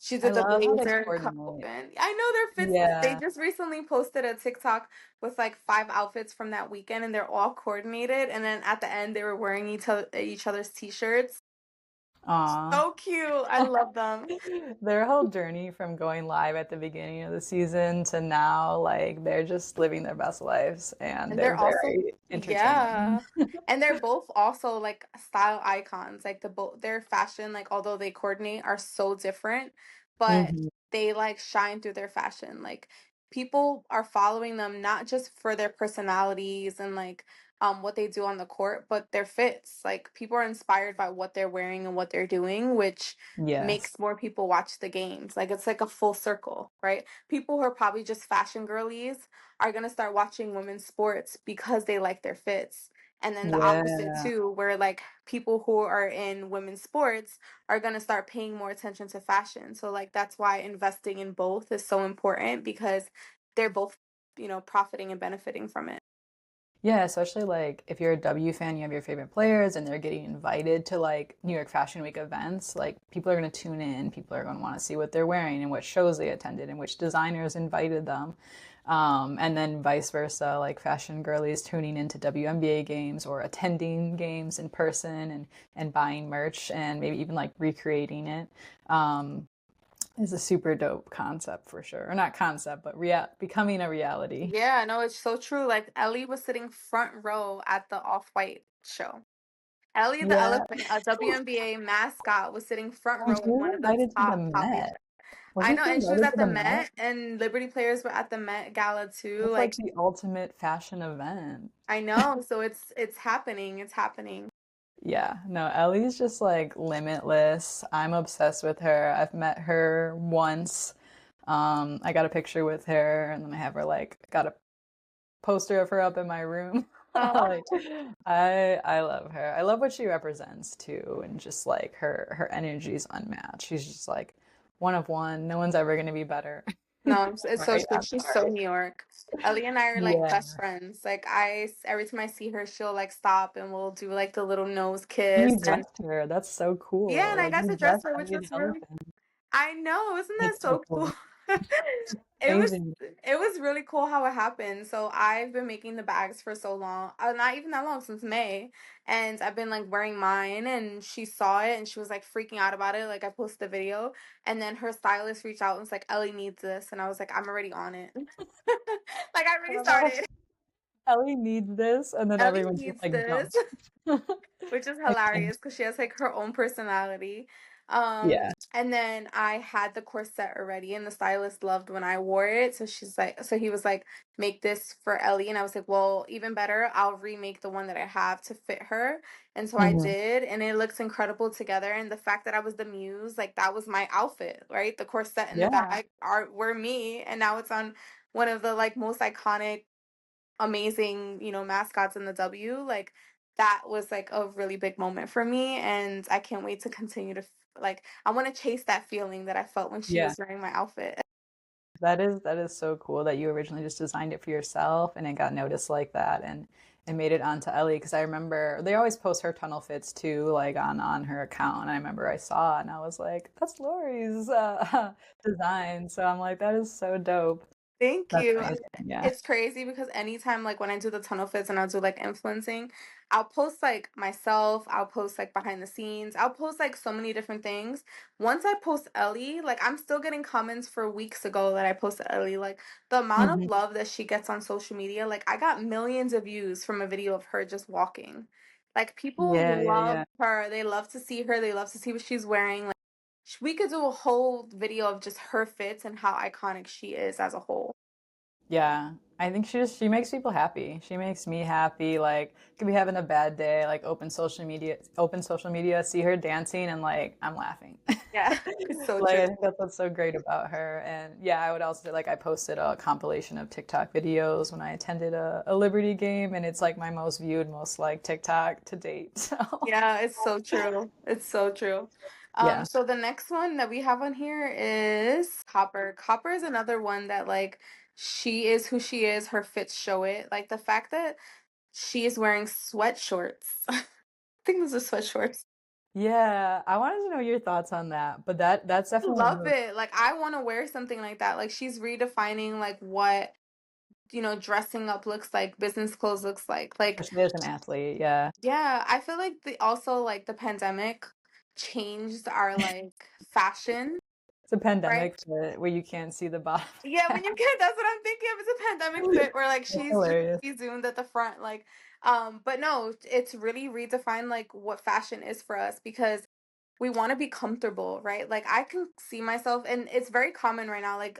She I did the love how they blazer cut coordinate. open. I know their fits. They Yeah. just recently posted a TikTok with like five outfits from that weekend, and they're all coordinated. And then at the end, they were wearing each other's t-shirts. Aw. So cute. I love them. Their whole journey from going live at the beginning of the season to now, like they're just living their best lives and And they're they're also, very entertaining. yeah. And they're both also like style icons. Like their fashion, like although they coordinate, are so different, but Mhm. they like shine through their fashion. Like people are following them not just for their personalities and like what they do on the court, but their fits. Like people are inspired by what they're wearing and what they're doing, which Yes. makes more people watch the games. Like it's like a full circle, right? People who are probably just fashion girlies are going to start watching women's sports because they like their fits. And then the opposite Yeah. too, where like people who are in women's sports are going to start paying more attention to fashion. So like that's why investing in both is so important because they're both, profiting and benefiting from it. Yeah, especially like if you're a W fan, you have your favorite players and they're getting invited to like New York Fashion Week events, like people are going to tune in, people are going to want to see what they're wearing and what shows they attended and which designers invited them. And then vice versa, like fashion girlies tuning into WNBA games or attending games in person and buying merch and maybe even like recreating it. Is a super dope concept for sure. Or not concept, but becoming a reality. Yeah, no, it's so true. Like Ellie was sitting front row at the Off-White show. Ellie the Yeah. Elephant, a WNBA mascot, was sitting front Oh, row she in was one of the invited to the top coffee. Met. I Wasn't know, she and she was invited at to the the Met? Met, and Liberty players were at the Met Gala too. That's like Like, the ultimate fashion event. I know, so it's happening. It's happening. Yeah, no, Ellie's just like limitless. I'm obsessed with her. I've met her once. I got a picture with her, and then I have her like got a poster of her up in my room. Oh, Like, I love her. I love what she represents too, and just like her energy is unmatched. She's just like one of one. No one's ever gonna be better. no, it's so Right? true. I'm She's so sorry. New York. Ellie and I are like Yeah. best friends. Like every time I see her, she'll like stop and we'll do like the little nose And kiss. you And dressed her. That's so yeah, cool. and I Like got you to dress dressed her, which Ellie the was really Elephant. I know, isn't that That's so so cool? cool. It was Amazing. it was really cool how it happened. So I've been making the bags for so long, not even that long, since May, and I've been like wearing mine. And she saw it and she was like freaking out about it. Like I posted a video, and then her stylist reached out and was like, "Ellie needs this," and I was like, "I'm already on it." Like I already Uh, started. Ellie needs this, and then Ellie everyone just needs like this. jumped. Which is Amazing. hilarious because she has like her own personality. Yeah. And then I had the corset already, and the stylist loved when I wore it. So he was like, make this for Ellie. And I was like, well, even better, I'll remake the one that I have to fit her. And so I Mhm. did, and it looks incredible together. And the fact that I was the muse, like that was my outfit, right? The corset and the Yeah. bag were me, and now it's on one of the like most iconic amazing, mascots in the W. Like that was like a really big moment for me, and I can't wait to continue to like I want to chase that feeling that I felt when she Yeah. was wearing my outfit. That is so cool that you originally just designed it for yourself and it got noticed like that and made it onto Ellie because I remember they always post her tunnel fits too like on her account and I remember I saw it and I was like that's Lori's design so I'm like that is so dope. Thank That's you. amazing. Yeah. It's crazy because anytime like when I do the tunnel fits and I'll do like influencing, I'll post like myself, I'll post like behind the scenes, I'll post like so many different things. Once I post Ellie, like I'm still getting comments for weeks ago that I posted Ellie. Like the amount of Mhm. love that she gets on social media, like I got millions of views from a video of her just walking. Like Yeah, people yeah, love yeah. her. They love to see her. They love to see what she's wearing. Like we could do a whole video of just her fits and how iconic she is as a whole. Yeah, I think she makes people happy. She makes me happy. Like, could be having a bad day, like open social media, see her dancing, and like I'm laughing. Yeah, it's so Like, true. I think that's what's so great about her. And yeah, I would also say, like, I posted a compilation of TikTok videos when I attended a Liberty game, and it's like my most viewed, most like TikTok to date. So Yeah, it's so true. It's so true. yeah. So the next one that we have on here is Copper. Copper is another one that like she is who she is, her fits show it. Like the fact that she is wearing sweat shorts. I think this is sweat shorts. Yeah, I wanted to know your thoughts on that, but that's definitely a Love move. it. Like I want to wear something like that. Like she's redefining like what, dressing up looks like, business clothes looks like. Like Especially as an athlete. Yeah. yeah, I feel like the also like the pandemic changed our like fashion, It's a right? pandemic fit where you can't see the bottom Yeah, when half. you get that's what I'm thinking of. It's a pandemic fit where like That's she's just hilarious. zoomed at the front, like but no, it's really redefined like what fashion is for us because we want to be comfortable, right? Like I can see myself and it's very common right now. Like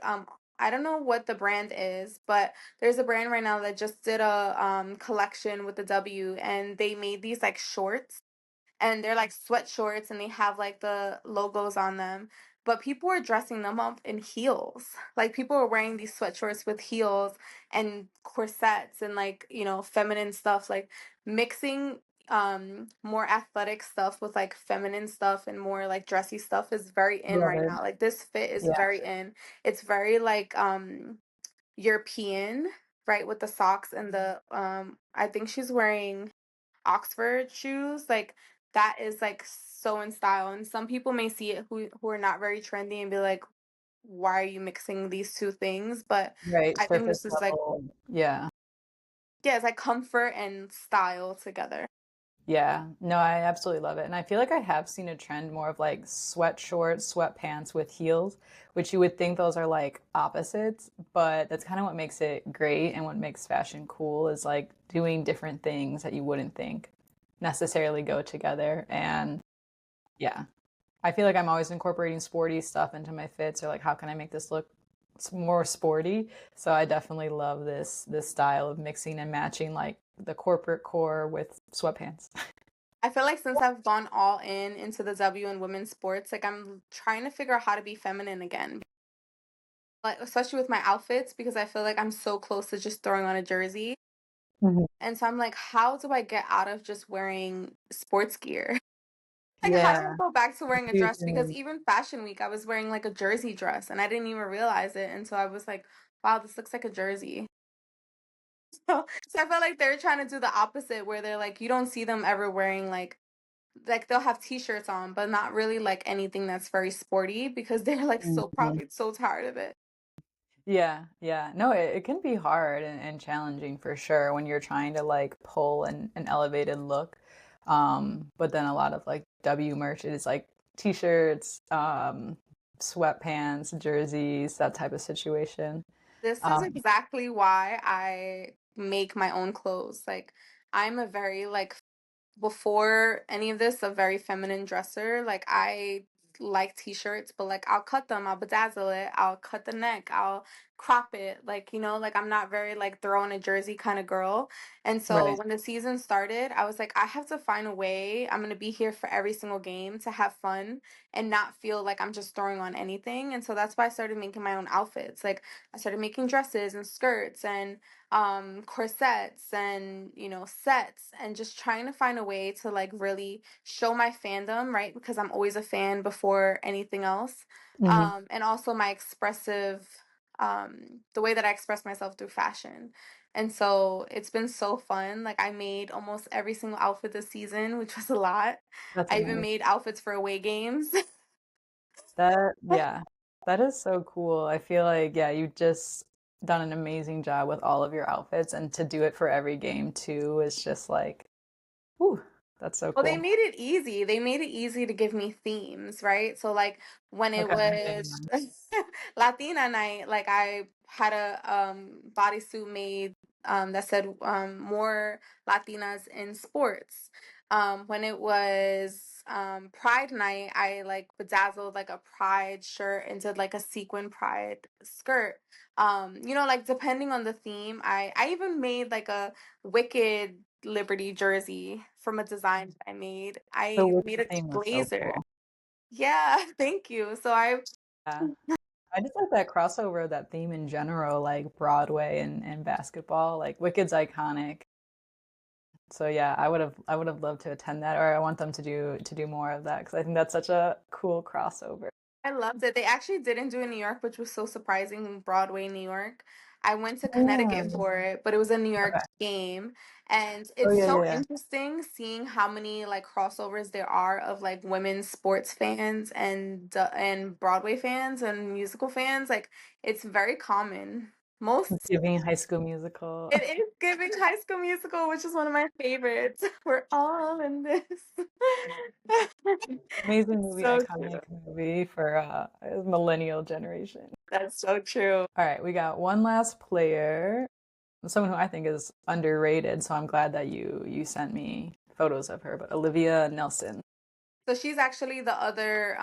I don't know what the brand is, but there's a brand right now that just did a collection with the W and they made these like shorts and they're like sweat shorts and they have like the logos on them. But people were dressing them up in heels. Like people were wearing these sweatshorts with heels and corsets and like, you know, feminine stuff, like mixing more athletic stuff with like feminine stuff and more like dressy stuff is very in Love right it. now. Like this fit is Yeah. very in. It's very like European, right, with the socks and the I think she's wearing Oxford shoes, like that is like so in style. And some people may see it who are not very trendy and be like, why are you mixing these two things? But Right, I think surface this is like level. Yeah. yeah, it's like comfort and style together. Yeah. No, I absolutely love it. And I feel like I have seen a trend more of like sweat shorts, sweatpants with heels, which you would think those are like opposites, but that's kind of what makes it great and what makes fashion cool is like doing different things that you wouldn't think necessarily go together. And yeah, I feel like I'm always incorporating sporty stuff into my fits or like how can I make this look more sporty? So I definitely love this style of mixing and matching like the corporate core with sweatpants. I feel like since I've gone all in into the W and women's sports, like I'm trying to figure out how to be feminine again. Like especially with my outfits because I feel like I'm so close to just throwing on a jersey. Mhm. And so I'm like, how do I get out of just wearing sports gear? Like, how do I Yeah, go back to I wearing a see what dress? you Because mean. even Fashion Week, I was wearing like a jersey dress and I didn't even realize it until I was like, wow, this looks like a jersey. So I felt like they're trying to do the opposite where they're like, you don't see them ever wearing like they'll have t-shirts on, but not really like anything that's very sporty because they're like so Mhm. probably so tired of it. Yeah, yeah. No, it can be hard and challenging for sure when you're trying to like pull an elevated look. But then a lot of like W merch is like t-shirts, sweatpants, jerseys, that type of situation. This is Um, exactly why I make my own clothes. Like I'm a very like before any of this a very feminine dresser. Like I like t-shirts, but like I'll cut them, I'll bedazzle it, I'll cut the neck, I'll crop it. Like, you know, like I'm not very like throw in a jersey kind of girl. And so right. when the season started, I was like, I have to find a way. I'm gonna be here for every single game to have fun and not feel like I'm just throwing on anything. And so that's why I started making my own outfits. Like I started making dresses and skirts and corsets and you know sets and just trying to find a way to like really show my fandom, right, because I'm always a fan before anything else, Hmm. and also my expressive the way that I express myself through fashion. And so it's been so fun. Like I made almost every single outfit this season, which was a lot. That's I even amazing. made outfits for away games. Yeah, that is so cool. I feel like, yeah, you've just done an amazing job with all of your outfits, and to do it for every game too is just like, whew, that's so Well, they cool. made it easy. They made it easy to give me themes, right? So like when it Okay. was Latina night, like I had a bodysuit made that said more Latinas in sports. When it was Pride night, I like bedazzled like a pride shirt and did like a sequin pride skirt. You know, like depending on the theme, I even made like a Wicked Liberty jersey from a design that I made. The I made Wicked a theme was so blazer. cool. Yeah, thank you. So I Yeah. I just like that crossover, that theme in general, like Broadway and basketball. Like Wicked's iconic. So yeah, I would have loved to attend that, or I want them to do more of that because I think that's such a cool crossover. I loved it. They actually didn't do it in New York, which was so surprising. Broadway, New York. I went to Connecticut Oh, for it, but it was a New York okay. game. And Oh it's yeah, so yeah. interesting seeing how many like crossovers there are of like women's sports fans and Broadway fans and musical fans. Like it's very common. Most Giving High School Musical. it is giving High School Musical, which is one of my favorites. We're all in this. Amazing It's movie, so true. iconic movie for a millennial generation. That's so true. All right, we got one last player, someone who I think is underrated, so I'm glad that you sent me photos of her, but Olivia Nelson. So she's actually the other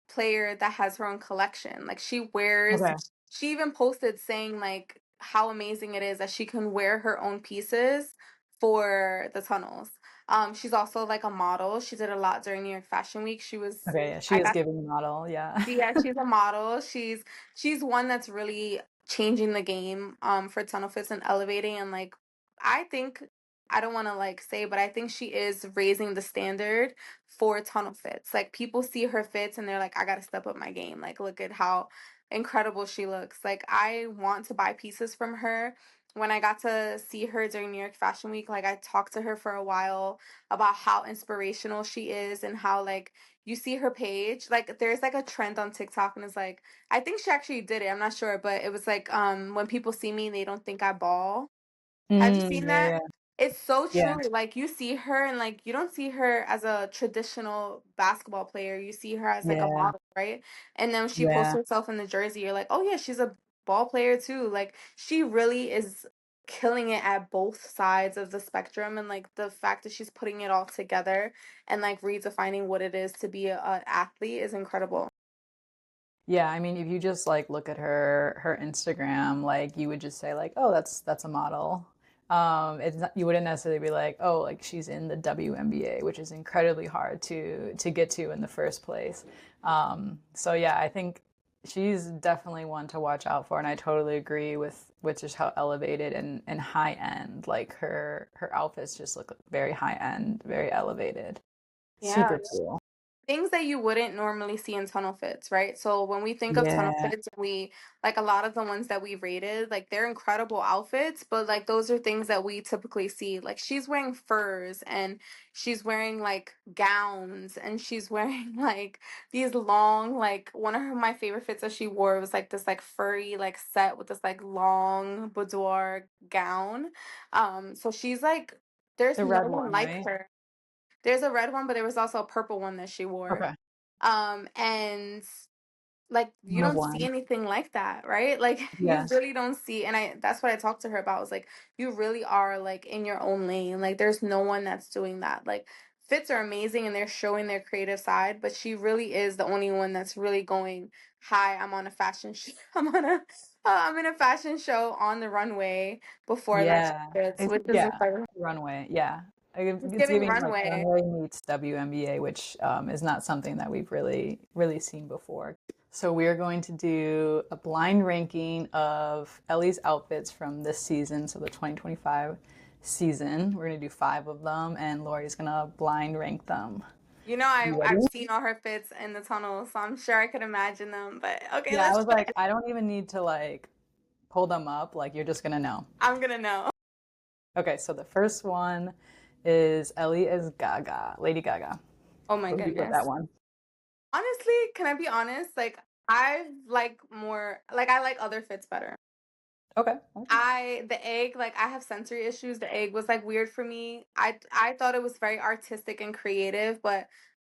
player that has her own collection. Like she wears Okay. she even posted saying like how amazing it is that she can wear her own pieces for the tunnels. She's also like a model. She did a lot during New York Fashion Week. Okay, yeah, she I is got giving model, yeah. Yeah, she's a model. She's one that's really changing the game for tunnel fits and elevating and like I think I don't want to like say but I think she is raising the standard for tunnel fits. Like people see her fits and they're like I got to step up my game. Like look at how incredible she looks. Like I want to buy pieces from her. When I got to see her during New York Fashion Week, like I talked to her for a while about how inspirational she is and how like you see her page, like there's like a trend on TikTok and it's like I think she actually did it. I'm not sure, but it was like when people see me they don't think I ball. Have you seen Yeah, that? yeah, It's so yeah, true. Like you see her and like you don't see her as a traditional basketball player. You see her as like a yeah, model, right? And then she posts yeah. herself in the jersey. You're like, "Oh yeah, she's a ball player too." Like she really is killing it at both sides of the spectrum and like the fact that she's putting it all together and like redefining what it is to be a athlete is incredible. Yeah, I mean, if you just like look at her Instagram, like you would just say like, "Oh, that's a model." It's not, you wouldn't necessarily be like, "Oh, like she's in the WNBA," which is incredibly hard to get to in the first place. So yeah, I think she's definitely one to watch out for, and I totally agree with just how elevated and high end like her outfits just look very high end, very elevated. Yeah. Super cool. Things that you wouldn't normally see in tunnel fits, right? So when we think of tunnel Yeah, fits, we like a lot of the ones that we rated, like they're incredible outfits, but like those are things that we typically see. Like she's wearing furs and she's wearing like gowns and she's wearing like these long, like one of my favorite fits that she wore was like this like furry like set with this like long boudoir gown. So she's like there's the no red one one, like right? her. There's a red one, but there was also a purple one that she wore. Okay, And like you one of don't see one. anything like that, right? Like you Yeah. really don't see and I that's what I talked to her about. I was like, you really are like in your own lane. Like there's no one that's doing that. Like fits are amazing and they're showing their creative side, but she really is the only one that's really going, "Hi, I'm on a fashion show. I'm in a fashion show on the runway before that Yeah. fits, It's which is yeah. incredible." Runway. Yeah. Like, It's it's giving giving like runway. runway meets WNBA, which is not something that we've really seen before. So we are going to do a blind ranking of Ellie's outfits from this season, so the 2025 season. We're gonna do five of them, and Lori's gonna blind rank them. You know, You I've ready? seen all her fits in the tunnel, so I'm sure I could imagine them. But okay, Yeah, I let's was try. like, I don't even need to like pull them up. Like, you're just gonna know. I'm gonna know. Okay, so the first one is Ellie as Gaga, Lady Gaga. Oh my What would you put that goodness. one? Honestly, can I be honest? Like I like more like I like other fits better. Okay. Okay. The egg, like I have sensory issues. The egg was like weird for me. I thought it was very artistic and creative, but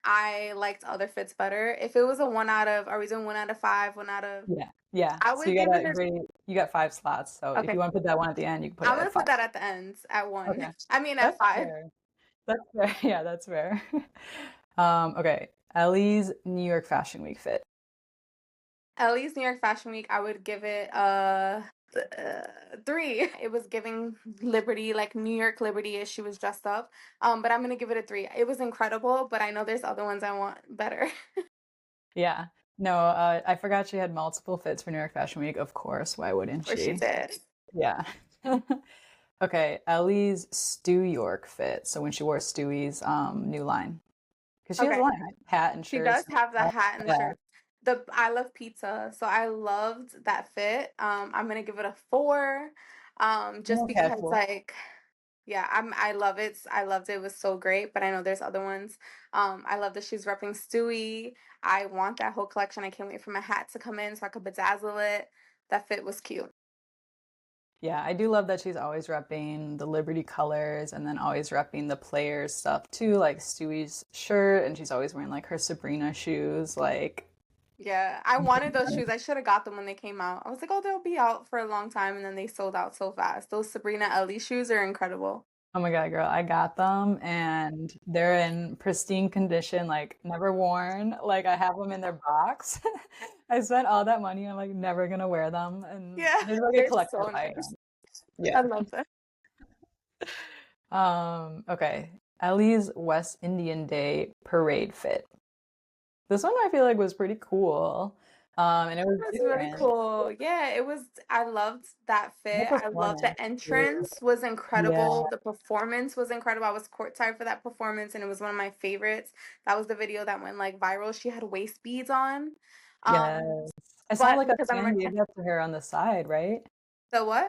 I liked other fits better. If it was a one out of, are we doing one out of five? One out of, Yeah. Yeah. I So would you give got it a a, great, you got five slots. So if okay. you want to put that one at the end, you can put it I'm at gonna put five. that at the end at one. Okay. I mean at That's five. fair. That's fair. Yeah, that's fair. Okay. Ellie's New York Fashion Week fit. Ellie's New York Fashion Week, I would give it three. It was giving Liberty, like New York Liberty as she was dressed up. But I'm gonna give it a three. It was incredible, but I know there's other ones I want better. Yeah. No, I forgot she had multiple fits for New York Fashion Week. Of course. Why wouldn't Or she she? did. Yeah. Okay. Ellie's Stu York fit. So when she wore Stewie's new line. Because she has a Okay. line, right? Hat and She does shirts. have the hat and the Yeah. shirt. The I love pizza, so I loved that fit. I'm gonna give it a four. Just More because casual. like yeah, I love it. I loved it. It was so great, but I know there's other ones. I love that she's repping Stewie. I want that whole collection. I can't wait for my hat to come in so I could bedazzle it. That fit was cute. Yeah, I do love that she's always repping the Liberty colors and then always repping the players stuff too, like Stewie's shirt, and she's always wearing like her Sabrina shoes. Like, Yeah, I wanted those shoes. I should have got them when they came out. I was like, oh, they'll be out for a long time, and then they sold out so fast. Those Sabrina Ellie shoes are incredible. oh my God, girl, I got them and they're in pristine condition, like never worn. Like I have them in their box. I spent all that money, I'm like never gonna wear them, and Yeah, they're like a they're collector's so nice. item. Yeah. I love them. Okay. Ellie's West Indian Day parade fit. This one I feel like was pretty cool. And it was That's really different. cool. Yeah, it was. I loved that The fit. I loved the performance too. entrance was Yeah. incredible. The performance was incredible. I was courtside for that performance, and it was one of my favorites. That was the video that went like viral. She had waist beads on. Yes. Um, I saw but like a because I'm fan a gave that to her on the side, right? the what?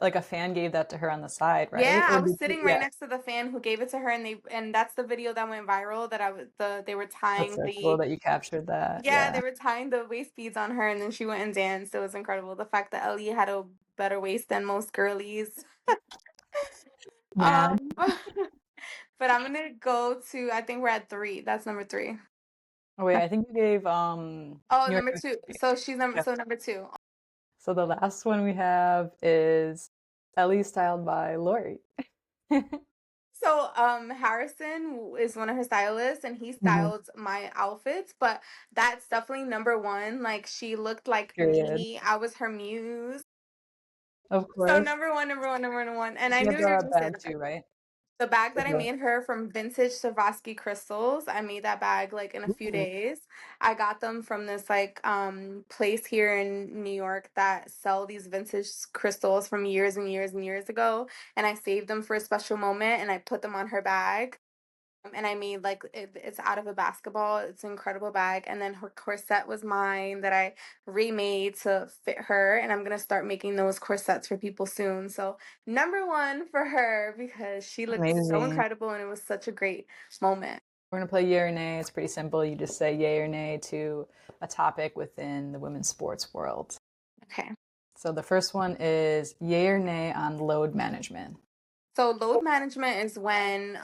Like a fan gave that to her on the side, right? Yeah, Or I was did you, sitting right yeah, next to the fan who gave it to her, and that's the video that went viral. That I was they were that's tying so cool the that you captured that. yeah Yeah. they were tying the waist beads on her, and then she went and danced. It was incredible. The fact that Ellie had a better waist than most girlies. Man. But I'm gonna go to. I think we're at three. That's number three. Oh wait, I think you gave Oh, New York number Times two. Street. So she's number. Yeah. So number two. So the last one we have is Ellie styled by Lori. So, Harrison is one of her stylists, and he Mhm. styled my outfits. But that's definitely number one. Like she looked like Period. me. I was her muse. Of So course. number one, number one, number one. And I She knew had you were the gonna say bag that. too, right? The bag that With I the made her from vintage Swarovski crystals, I made that bag like in a few Ooh, days. I got them from this like place here in New York that sell these vintage crystals from years and years and years ago, and I saved them for a special moment and I put them on her bag. And I made like it's out of a basketball. It's an incredible bag. And then her corset was mine that I remade to fit her. And I'm gonna start making those corsets for people soon. So number one for her because she looked so amazing. incredible and it was such a great moment. We're gonna play yay or nay. It's pretty simple. You just say yay or nay to a topic within the women's sports world. Okay. So the first one is yay or nay on load management. So load management is when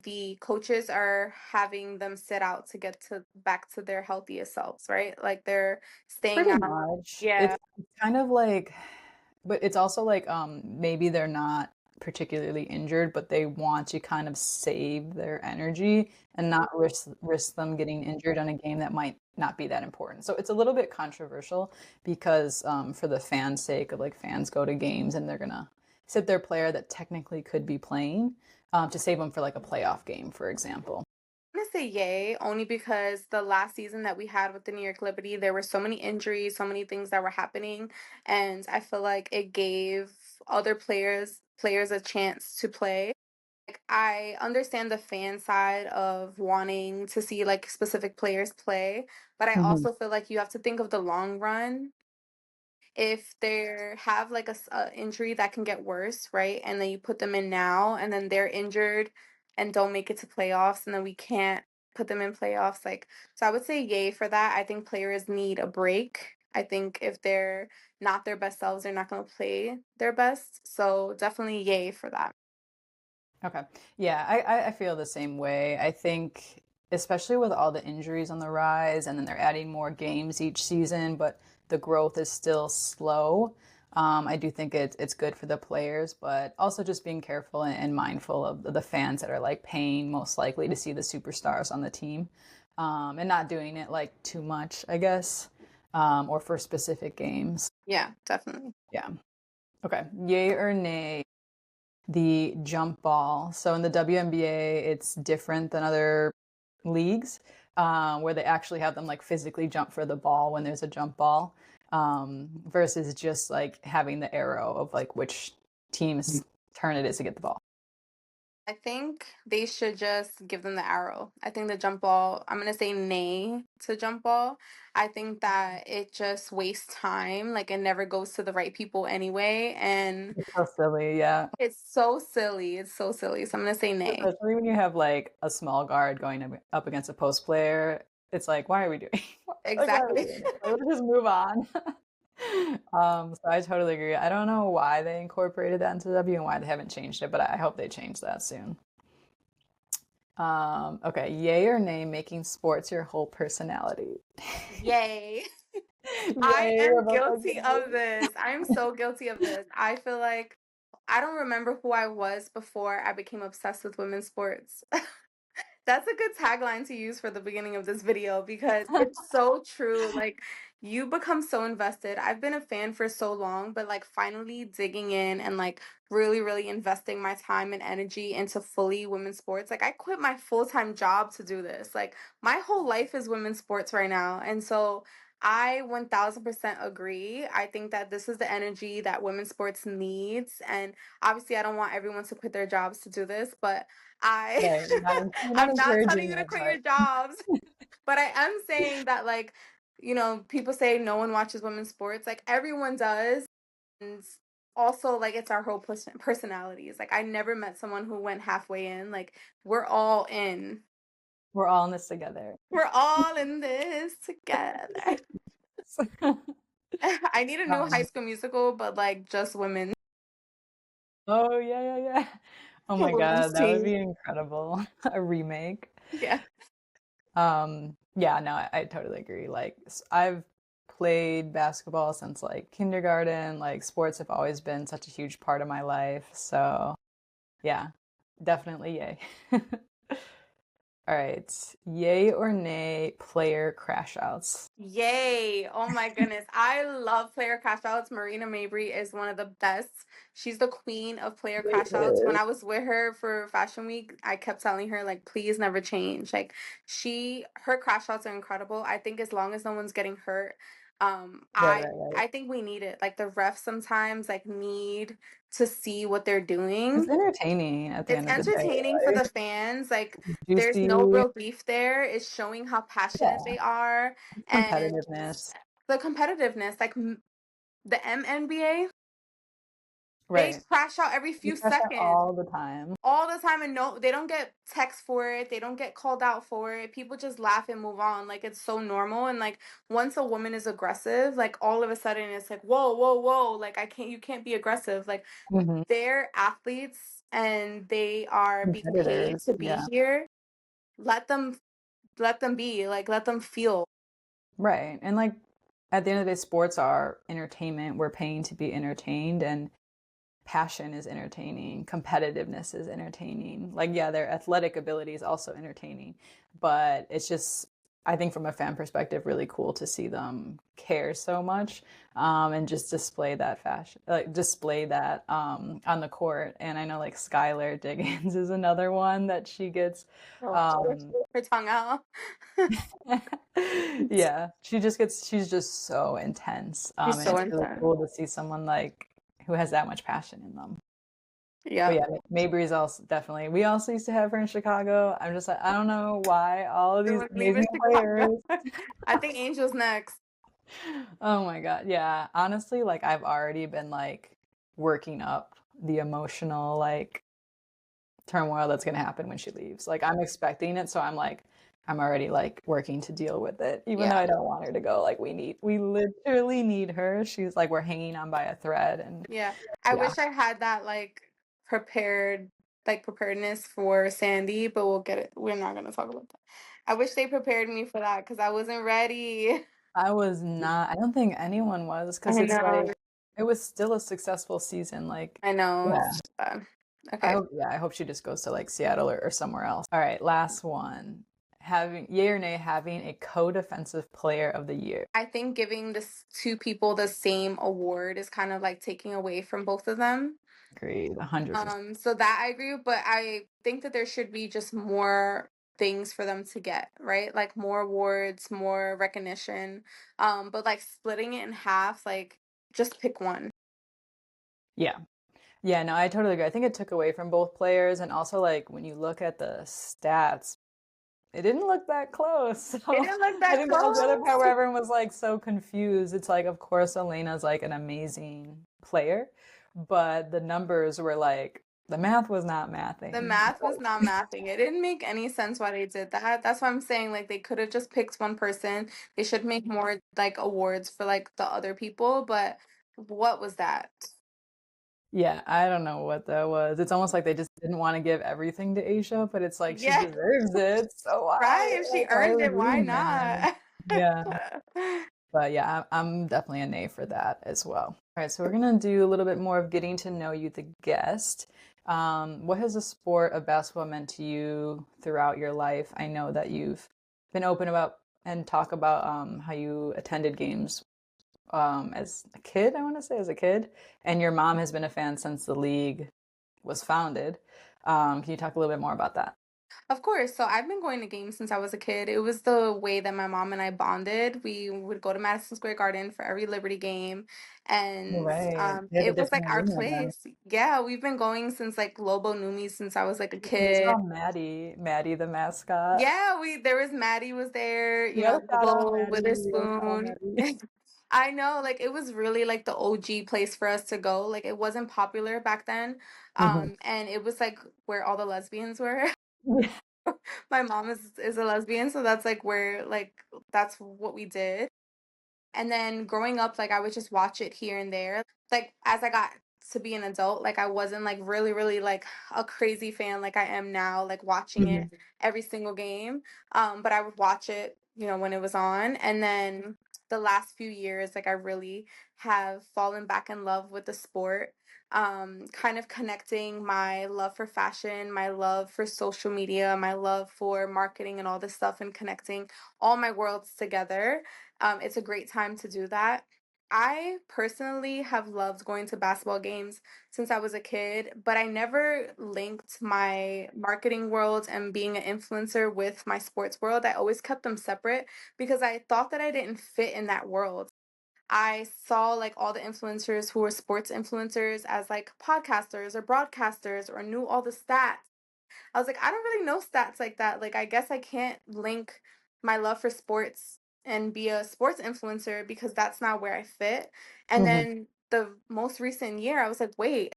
the coaches are having them sit out to get to back to their healthiest selves, right? Like they're staying Pretty out. much. Yeah. It's kind of like, but it's also like maybe they're not particularly injured, but they want to kind of save their energy and not risk them getting injured on a game that might not be that important. So it's a little bit controversial because for the fans' sake of like fans go to games and they're gonna sit their player that technically could be playing to save them for like a playoff game, for example. I'm gonna say yay, only because the last season that we had with the New York Liberty, there were so many injuries, so many things that were happening, and I feel like it gave other players a chance to play. Like I understand the fan side of wanting to see like specific players play, but I Mhm. also feel like you have to think of the long run if they have like a injury that can get worse, right? And then you put them in now, and then they're injured and don't make it to playoffs, and then we can't put them in playoffs. Like, so I would say yay for that. I think players need a break. I think if they're not their best selves, they're not going to play their best. So definitely yay for that. Okay. Yeah, I feel the same way. I think, especially with all the injuries on the rise, and then they're adding more games each season, but the growth is still slow. I do think it's good for the players, but also just being careful and mindful of the fans that are like paying most likely to see the superstars on the team, and not doing it like too much, I guess, or for specific games. Yeah, definitely. Yeah. Okay. Yay or nay the jump ball. So in the WNBA, it's different than other leagues where they actually have them like physically jump for the ball when there's a jump ball versus just like having the arrow of like which team's turn it is to get the ball. I think they should just give them the arrow. I think the jump ball, I'm going to say nay to jump ball. I think that it just wastes time. Like it never goes to the right people anyway. And It's so silly, yeah. it's so silly. It's so silly. So I'm going to say nay. Especially when you have like a small guard going up against a post player. It's like, why are we doing? Like, why are we Exactly. doing it? Like, let's just move on. So I totally agree. I don't know why they incorporated that into W and why they haven't changed it, but I hope they change that soon. Okay, yay or nay, making sports your whole personality. Yay. I Yay, am Rebekah guilty of Gardner. this. I am so guilty of this. I feel like I don't remember who I was before I became obsessed with women's sports. That's a good tagline to use for the beginning of this video because it's so true. Like, you become so invested. I've been a fan for so long, but like finally digging in and like really, really investing my time and energy into fully women's sports. Like, I quit my full-time job to do this. Like, my whole life is women's sports right now. And so I 1000% agree. I think that this is the energy that women's sports needs. And obviously, I don't want everyone to quit their jobs to do this, but I Right, you're not I'm not telling encouraging you to it, quit but your jobs, but I am saying that like, people say no one watches women's sports. Like everyone does. And also like it's our whole personalities. Like I never met someone who went halfway in. Like we're all in. we're all in this together. We're all in this together. I need a new High Um, School Musical, but like just women. oh yeah, yeah, yeah. Oh my Women's God, that would team. be incredible. A remake. Yeah. Yeah, no, I totally agree. Like, I've played basketball since like kindergarten. Like, sports have always been such a huge part of my life. So, yeah, definitely yay. All right, yay or nay, player crash outs. Yay. Oh my goodness. I love player crash outs. Marina Mabry is one of the best. She's the queen of player She crash outs. When is. I was with her for Fashion Week, I kept telling her, like, please never change. Like, her crash outs are incredible. I think as long as no one's getting hurt, Right, I right, right. I think we need it. Like the refs sometimes like need to see what they're It's doing. entertaining at the It's end of the day. entertaining for the Like, fans. Like there's juicy, no real beef there. It's showing how passionate yeah, they are and competitiveness. the competitiveness. Like the MNBA, they Right. crash out every They few crash out seconds, all the time. all the time, and no, they don't get text for it. They don't get called out for it. People just laugh and move on. Like it's so normal. And like once a woman is aggressive, like all of a sudden it's like whoa, whoa, whoa. Like you can't be aggressive. Like Mhm. they're athletes and they are being paid Competitors, to be yeah. here. Let them be. Like let them feel. Right. And like at the end of the day, sports are entertainment. We're paying to be entertained, and passion is entertaining. Competitiveness is entertaining. Like, yeah, their athletic ability is also entertaining, but it's just, I think from a fan perspective, really cool to see them care so much, and just display that fashion, like display that on the court. And I know like Skylar Diggins is another one that she gets. Oh, Um, her tongue out. yeah, she's just so intense. She's And so it's really intense. cool to see someone like who has that much passion in them. But Yep. yeah, Mabry's also definitely. We also used to have her in Chicago. I'm just like, I don't know why all of these Everyone's leaving amazing Chicago. players. I think Angel's next. Oh my God. Yeah. Honestly, like I've already been like working up the emotional like turmoil that's gonna happen when she leaves. Like I'm expecting it, so I'm like, I'm already like working to deal with it, even though Yeah. I don't want her to go. Like we literally need her. She's like we're hanging on by a thread, and Yeah. I yeah, wish I had that like preparedness for Sandy, but we'll get it. We're not gonna talk about that. I wish they prepared me for that because I wasn't ready. I was not. I don't think anyone was I because it's know. like it was still a successful season. Like I know. yeah, It's just bad. Okay. I hope she just goes to like Seattle or somewhere else. All right, last one. Having yay or nay having a co-defensive player of the year. I think giving this two people the same award is kind of like taking away from both of them. Agreed, 100%. So that I agree with, but I think that there should be just more things for them to get, right? Like more awards, more recognition. But like splitting it in half, like just pick one. Yeah. Yeah, no, I totally agree. I think it took away from both players, and also like when you look at the stats, it didn't look that close. It So didn't look I that think that was the other part where close. everyone was like so confused. It's like, of course, Elena's like an amazing player, but the numbers were like The math was not The mathing. math was not mathing. It didn't make any sense why they did that. That's why I'm saying like they could have just picked one person. They should make more like awards for like the other people, but what was that? Yeah, I don't know what that was. It's almost like they just didn't want to give everything to Aisha, but it's like she Yeah, deserves it. So right. why? If she Like, why are earned we it, why doing that? not? Yeah. But yeah, I'm definitely a nay for that as well. All right, so we're gonna do a little bit more of getting to know you, the guest. What has the sport of basketball meant to you throughout your life? I know that you've been open about and talk about how you attended games as a kid, I want to say, as a kid, and your mom has been a fan since the league was founded. Can you talk a little bit more about that? Of course. So I've been going to games since I was a kid. It was the way that my mom and I bonded. We would go to Madison Square Garden for every Liberty game, All and right. They have a it was like different our arena then. place. Yeah, we've been going since like Lobo knew me since I was like a We saw kid. Maddie the mascot. Yeah, we there was Maddie was there, We gotta shout out Lobo, Maddie. We gotta shout out Witherspoon. Maddie. I know, like it was really like the OG place for us to go. Like it wasn't popular back then. Mhm. And it was like where all the lesbians were. Yeah. My mom is a lesbian, so that's like where like that's what we did. And then growing up, like I would just watch it here and there. Like as I got to be an adult, like I wasn't like really, really like a crazy fan like I am now, like watching it Mhm. every single game. But I would watch it, when it was on. And then the last few years, like I really have fallen back in love with the sport. Kind of connecting my love for fashion, my love for social media, my love for marketing and all this stuff, and connecting all my worlds together. It's a great time to do that. I personally have loved going to basketball games since I was a kid, but I never linked my marketing world and being an influencer with my sports world. I always kept them separate because I thought that I didn't fit in that world. I saw like all the influencers who were sports influencers as like podcasters or broadcasters or knew all the stats. I was like, I don't really know stats like that. Like, I guess I can't link my love for sports and be a sports influencer because that's not where I fit. And Mhm. then the most recent year, I was like, wait,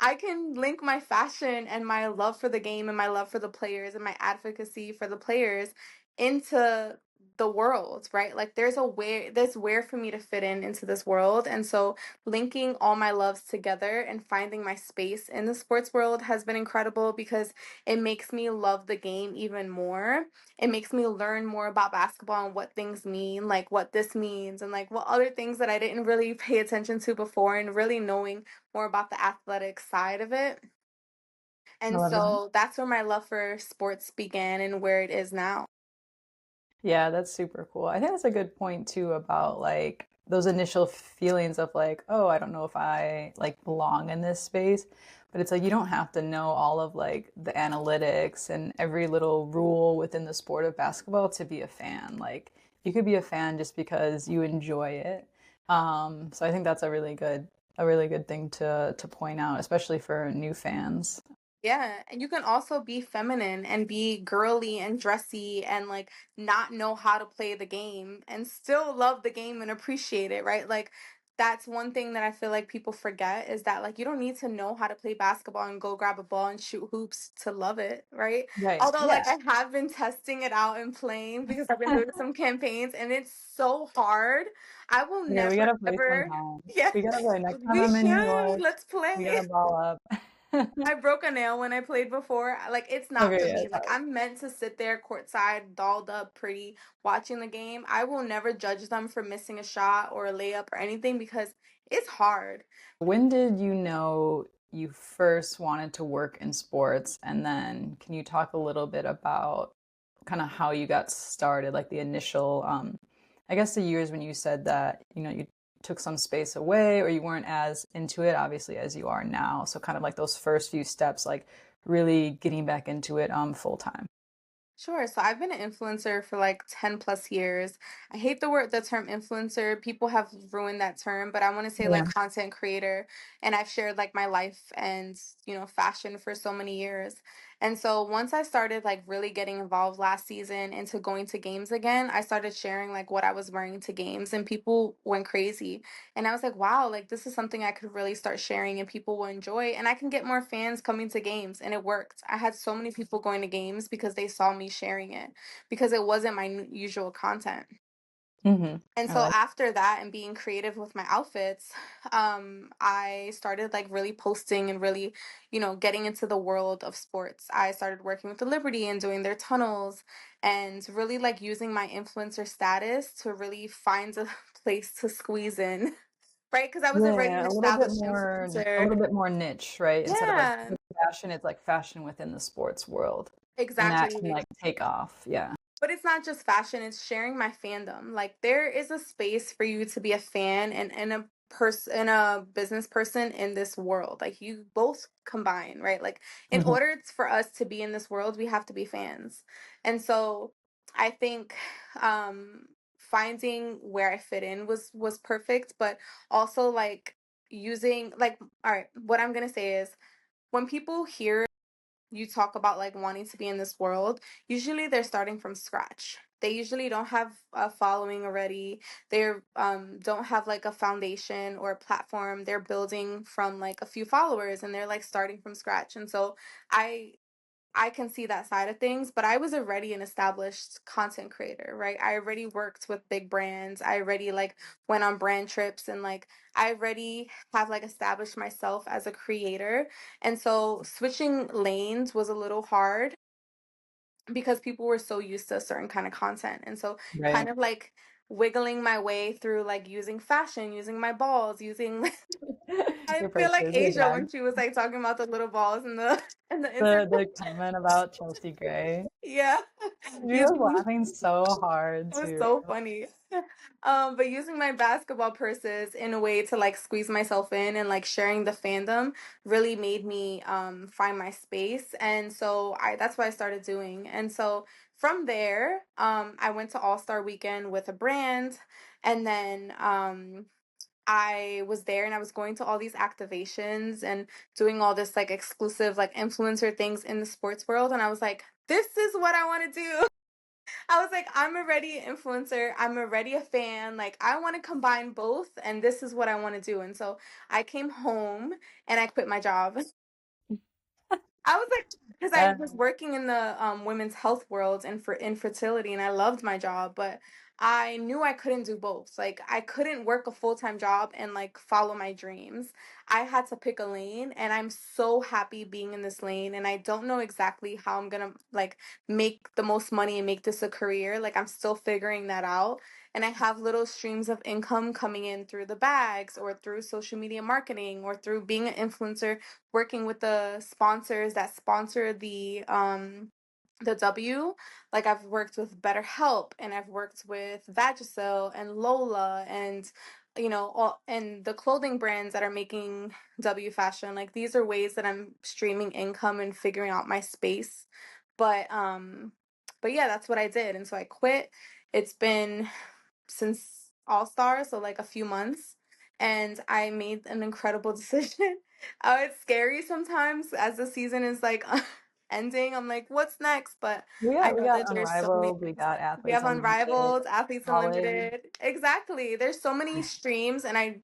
I can link my fashion and my love for the game and my love for the players and my advocacy for the players into the world, right? Like there's where for me to fit in into this world. And so linking all my loves together and finding my space in the sports world has been incredible because it makes me love the game even more. It makes me learn more about basketball and what things mean, like what this means and like what other things that I didn't really pay attention to before, and really knowing more about the athletic side of it. I And love that. so that's where my love for sports began and where it is now. Yeah, that's super cool. I think that's a good point too about like those initial feelings of like, oh, I don't know if I like belong in this space. But it's like you don't have to know all of like the analytics and every little rule within the sport of basketball to be a fan. Like you could be a fan just because you enjoy it. So I think that's a really good thing to point out, especially for new fans. Yeah, and you can also be feminine and be girly and dressy and like not know how to play the game and still love the game and appreciate it, right? Like that's one thing that I feel like people forget is that like you don't need to know how to play basketball and go grab a ball and shoot hoops to love it, right? Right. Although Yeah. like I have been testing it out and playing because I've been doing some campaigns and it's so hard. I will Okay, we never gotta play ever sometime. yeah, We gotta play next time we I'm in New should. York. Let's We play. gotta ball up. I broke a nail when I played before. Like it's not Okay, for yeah, me. Like I'm meant to sit there courtside, dolled up, pretty, watching the game. I will never judge them for missing a shot or a layup or anything because it's hard. when did you know you first wanted to work in sports? And then can you talk a little bit about kind of how you got started, like the initial, I guess the years when you said that, you took some space away or you weren't as into it, obviously, as you are now. So kind of like those first few steps, like really getting back into it full time. Sure. So I've been an influencer for like 10 plus years. I hate the term influencer. People have ruined that term, but I want to say Yeah. like content creator. And I've shared like my life and, fashion for so many years. And so once I started like really getting involved last season into going to games again, I started sharing like what I was wearing to games, and people went crazy. And I was like, wow, like this is something I could really start sharing and people will enjoy, and I can get more fans coming to games. And it worked. I had so many people going to games because they saw me sharing it, because it wasn't my usual content. And I so like. after that and being creative with my outfits, I started like really posting and really, getting into the world of sports. I started working with the Liberty and doing their tunnels, and really like using my influencer status to really find a place to squeeze in, right? Because I was already Yeah, an a established little influencer. bit more niche, right? Instead of like Yeah, fashion, it's like fashion within the sports world, and that can exactly. like take off. Yeah. But it's not just fashion, it's sharing my fandom. Like there is a space for you to be a fan and a person and a business person in this world. Like you both combine, right? Like in Mhm. order for us to be in this world, we have to be fans. And so I think finding where I fit in was perfect, but also like using like all right, what I'm going to say is when people hear you talk about like wanting to be in this world, usually they're starting from scratch. They usually don't have a following already. They're don't have like a foundation or a platform. They're building from like a few followers, and they're like starting from scratch. And so I I can see that side of things, but I was already an established content creator, right? I already worked with big brands. I already like went on brand trips, and like I already have like established myself as a creator. And so switching lanes was a little hard because people were so used to a certain kind of content. And so kind Right. of like wiggling my way through like using fashion, using my balls, using I Your feel like purses, your Asia bag. when she was like talking about the little balls and the and the Instagram. The comment about Chelsea Gray. Yeah. We were Using laughing so hard it was too. so funny. But using my basketball purses in a way to like squeeze myself in and like sharing the fandom really made me find my space. And so I that's what I started doing. And so from there, I went to All-Star Weekend with a brand, and then I was there and I was going to all these activations and doing all this like exclusive like influencer things in the sports world, and I was like, this is what I want to do. I was like, I'm already an influencer. I'm already a fan. Like, I want to combine both, and this is what I want to do. And so I came home and I quit my job. I was like, because I That was working in the women's health world and for infertility, and I loved my job, but I knew I couldn't do both. Like, I couldn't work a full-time job and like follow my dreams. I had to pick a lane, and I'm so happy being in this lane. And I don't know exactly how I'm gonna like make the most money and make this a career. Like, I'm still figuring that out. And I have little streams of income coming in through the bags or through social media marketing or through being an influencer, working with the sponsors that sponsor the W. Like I've worked with BetterHelp, and I've worked with Vagisil and Lola, and all and the clothing brands that are making W fashion. Like these are ways that I'm streaming income and figuring out my space. But yeah, that's what I did. And so I quit. It's been since All Star, so like a few months, and I made an incredible decision. It's scary sometimes as the season is like ending. I'm like, what's next? But I we know got that there's so many Unrivaled, we things. got We Athletes have Unlimited, Unrivaled, Athletes college. Unlimited. Exactly. There's so many streams, and I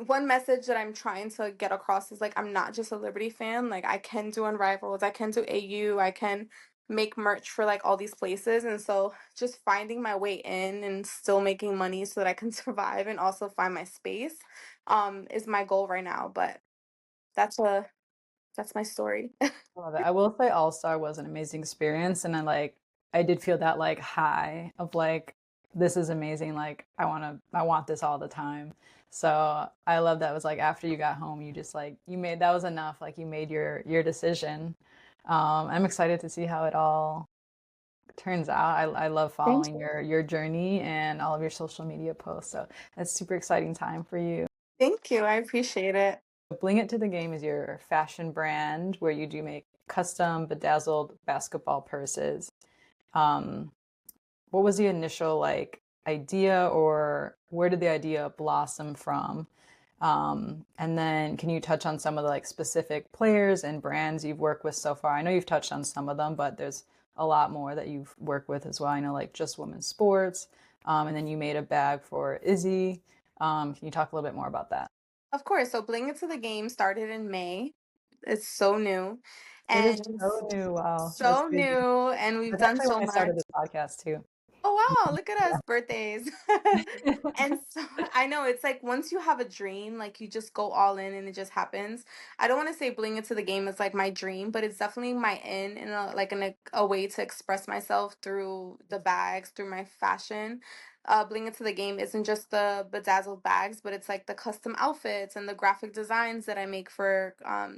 one message that I'm trying to get across is like I'm not just a Liberty fan. Like I can do Unrivaled, I can do AU, I can make merch for like all these places. And so just finding my way in and still making money so that I can survive and also find my space is my goal right now. But that's a that's my story. I love it. I will say All Star was an amazing experience, and I did feel that like high of like this is amazing. Like I want this all the time. So I love that it was like after you got home, you just like you made that was enough. Like you made your decision. I'm excited to see how it all turns out. I love Thank following your journey and all of your social media posts. So it's super exciting time for you. Thank you. I appreciate it. Bling It to the Game is your fashion brand where you do make custom bedazzled basketball purses. Um, what was the initial like idea, or where did the idea blossom from? And then can you touch on some of the like specific players and brands you've worked with so far? I know you've touched on some of them, but there's a lot more that you've worked with as well. I know like Just Women's Sports, and then you made a bag for Izzy. Can you talk a little bit more about that? Of course. So Bling Into the Game started in May. It's so new It is and so new. Wow, that's so crazy. new, and we've That's done actually so when I much. started this podcast too. Oh wow, look at Yeah. us, birthdays. And so I know it's like once you have a dream, like you just go all in and it just happens. I don't want to say Bling Into the Game is like my dream, but it's definitely my in a like a way to express myself through the bags, through my fashion. Bling Into the Game isn't just the bedazzled bags, but it's like the custom outfits and the graphic designs that I make for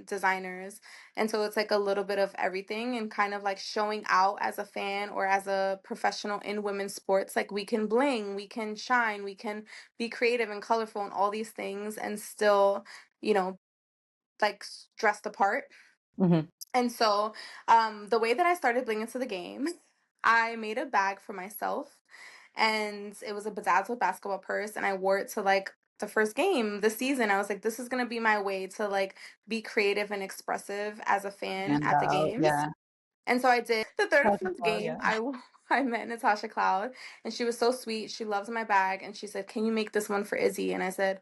designers. And so it's like a little bit of everything and kind of like showing out as a fan or as a professional in women's sports. Like we can bling, we can shine, we can be creative and colorful and all these things and still, you know, like dressed apart. Hmm. And so the way that I started Bling Into the Game, I made a bag for myself and it was a bedazzled basketball purse and I wore it to like the first game this season. I was like, this is gonna be my way to like be creative and expressive as a fan And at the games. yeah, And so I did the third or Tasha fourth Cloud, game. yeah. I met Natasha Cloud and she was so sweet. She loves my bag and she said, "Can you make this one for Izzy?" And I said,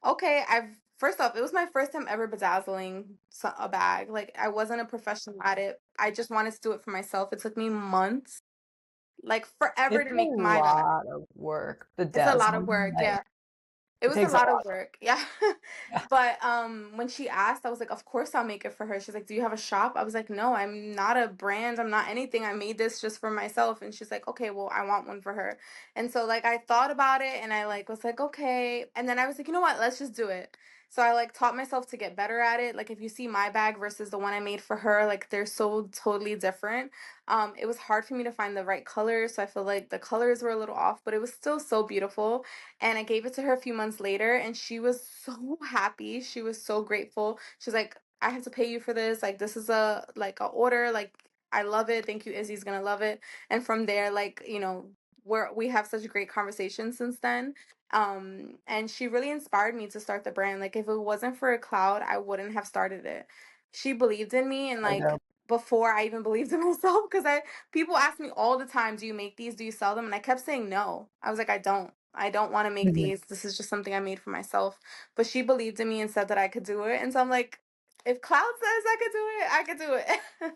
"Okay." I've First off, it was my first time ever bedazzling a bag. Like I wasn't a professional at it. I just wanted to do it for myself. It took me months, like forever It's to a make my bag. lot of work. The It's a lot dazzling, of work. like Yeah. It it was a takes a lot of lot. work, yeah. Yeah. But when she asked, I was like, "Of course I'll make it for her." She's like, "Do you have a shop?" I was like, "No, I'm not a brand. I'm not anything. I made this just for myself." And she's like, "Okay, well, I want one for her." And so like I thought about it and I like was like, "Okay." And then I was like, "You know what? Let's just do it." So I like taught myself to get better at it. Like if you see my bag versus the one I made for her, like they're so totally different. It was hard for me to find the right colors, so I feel like the colors were a little off, but it was still so beautiful. And I gave it to her a few months later and she was so happy. She was so grateful. She's like, "I have to pay you for this. Like this is a order. Like I love it. Thank you, Izzy's gonna love it." And from there, like, we have such great conversations since then. And she really inspired me to start the brand. Like if it wasn't for a cloud, I wouldn't have started it. She believed in me and So like dope. before I even believed in myself because I people ask me all the time, "Do you make these? Do you sell them?" And I kept saying no. I was like, I don't want to make Mhm. these. This is just something I made for myself." But she believed in me and said that I could do it. And so I'm like, if Cloud says I could do it, I could do it.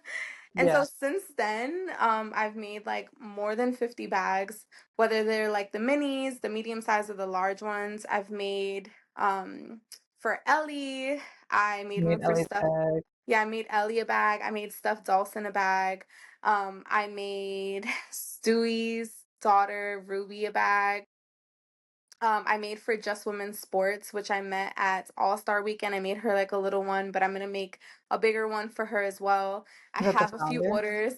And so Yeah. since then, I've made like more than 50 bags, whether they're like the minis, the medium size, or the large ones. I've made for Ellie, I made Made one for Ellie's stuff. bag. Yeah, I made Ellie a bag. I made Steph Dolson a bag. I made Stewie's daughter Ruby a bag. I made for Just Women's Sports, which I met at All Star Weekend. I made her like a little one, but I'm gonna make a bigger one for her as well. I Is that the have a few founder? orders.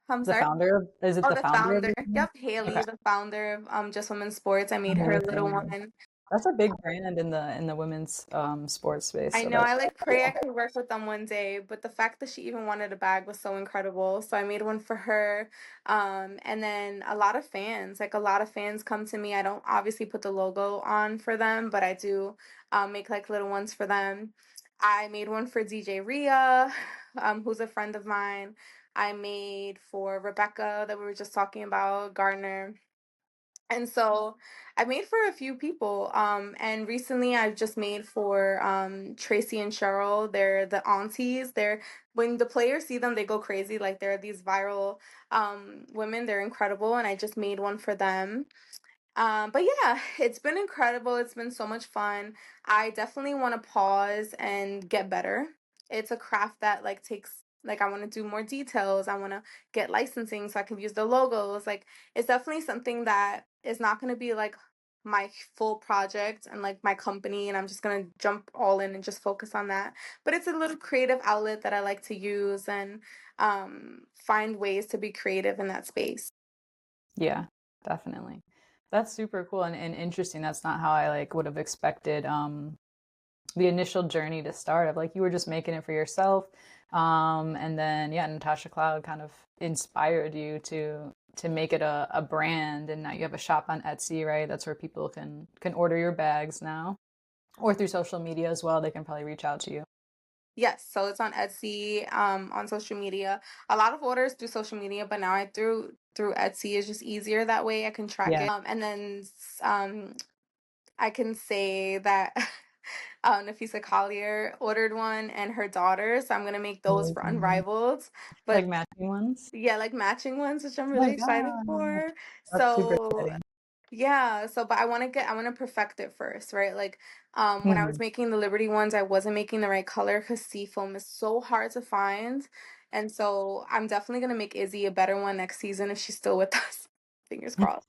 I'm The sorry. founder of, is it Oh, the the founder of founder. your company? Yep, Haley, Okay. the founder of Just Women's Sports. I made her a little Amazing. one. That's a big brand in the women's sports space. I So know, that's I like pray I cool. could work with them one day, but the fact that she even wanted a bag was so incredible. So I made one for her. And then a lot of fans, like a lot of fans come to me. I don't obviously put the logo on for them, but I do make like little ones for them. I made one for DJ Rhea, who's a friend of mine. I made for Rebekah that we were just talking about, Gardner. And so I made for a few people. And recently I've just made for Tracy and Cheryl. They're the aunties. They're when the players see them, they go crazy. Like they're these viral women. They're incredible. And I just made one for them. But yeah, it's been incredible. It's been so much fun. I definitely want to pause and get better. It's a craft that like takes like I want to do more details. I want to get licensing so I can use the logos. Like it's definitely something that is not going to be like my full project and like my company and I'm just going to jump all in and just focus on that. But it's a little creative outlet that I like to use and find ways to be creative in that space. Yeah, definitely. That's super cool and interesting. That's not how I like would have expected the initial journey to start of like you were just making it for yourself. And then yeah, Natasha Cloud kind of inspired you to make it a brand and now you have a shop on Etsy, right? That's where people can order your bags now. Or through social media as well, they can probably reach out to you. Yes, so it's on Etsy, on social media. A lot of orders through social media, but now I through Etsy is just easier that way I can track Yeah. it. And then I can say that Nafisa Collier ordered one and her daughter, so I'm gonna make those for Amazing. Unrivaled. Like But matching ones? yeah, like matching ones, which I'm Oh my really excited god. for. That's super So exciting. yeah, so but I want to perfect it first, right? Like when I was Mhm. making the Liberty ones, I wasn't making the right color because seafoam is so hard to find. And so I'm definitely gonna make Izzy a better one next season if she's still with us. Fingers crossed.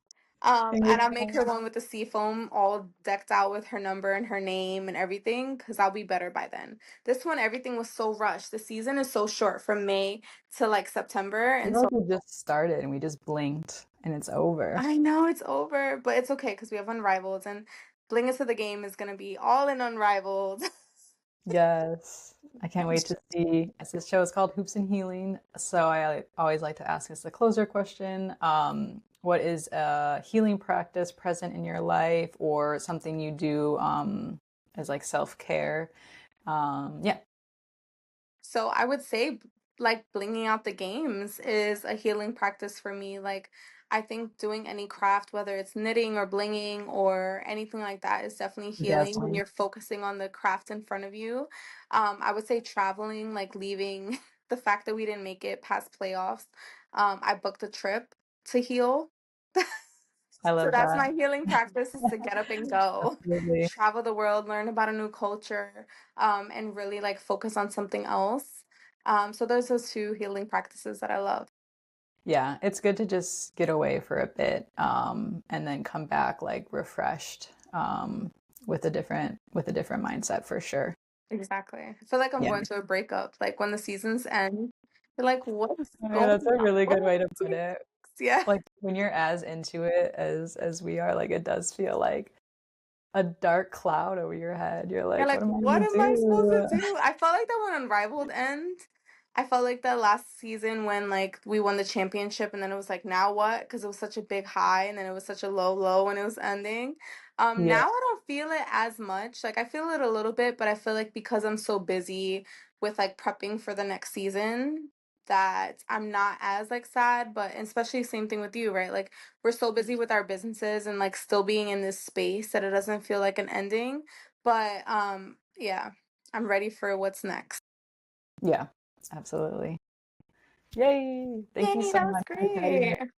Fingers And I'll make her crossed. one with the seafoam all decked out with her number and her name and everything because I'll be better by then. This one, everything was so rushed. The season is so short from May to like September, I and feel so like we just started and we just blinked and it's over. I know it's over, but it's okay because we have Unrivaled, and Bling into the game is gonna be all in Unrivaled. Yes. I can't wait to see. As this show is called Hoops and Healing, so I always like to ask us the closer question. What is a healing practice present in your life or something you do as like self-care? Yeah. So I would say like blinging out the games is a healing practice for me. Like I think doing any craft, whether it's knitting or blinging or anything like that, is definitely healing when Dazzling. you're focusing on the craft in front of you. I would say traveling, like leaving the fact that we didn't make it past playoffs. I booked a trip to heal. I So love that's that. my healing practice is to get up and go, Absolutely. travel the world, learn about a new culture, and really like focus on something else. So there's those two healing practices that I love. Yeah, it's good to just get away for a bit, and then come back like refreshed, with a different mindset for sure. Exactly. I feel like I'm Yeah. going to a breakup. Like when the seasons end, you're like, what's Oh, yeah, going that's a on? really What good am way I to put doing it. next? Yeah. Like when you're as into it as we are, like it does feel like a dark cloud over your head. You're You're like, what like, am I what gonna am I supposed to do? do? I felt like that when Unrivaled end. I felt like that last season when like we won the championship and then it was like now what? Because it was such a big high and then it was such a low low when it was ending. Yeah, Now I don't feel it as much. Like I feel it a little bit, but I feel like because I'm so busy with like prepping for the next season that I'm not as like sad, but especially same thing with you, right? Like we're so busy with our businesses and like still being in this space that it doesn't feel like an ending. But yeah, I'm ready for what's next. yeah, absolutely. Yay! Thank you Yay, so that was much for chatting. great.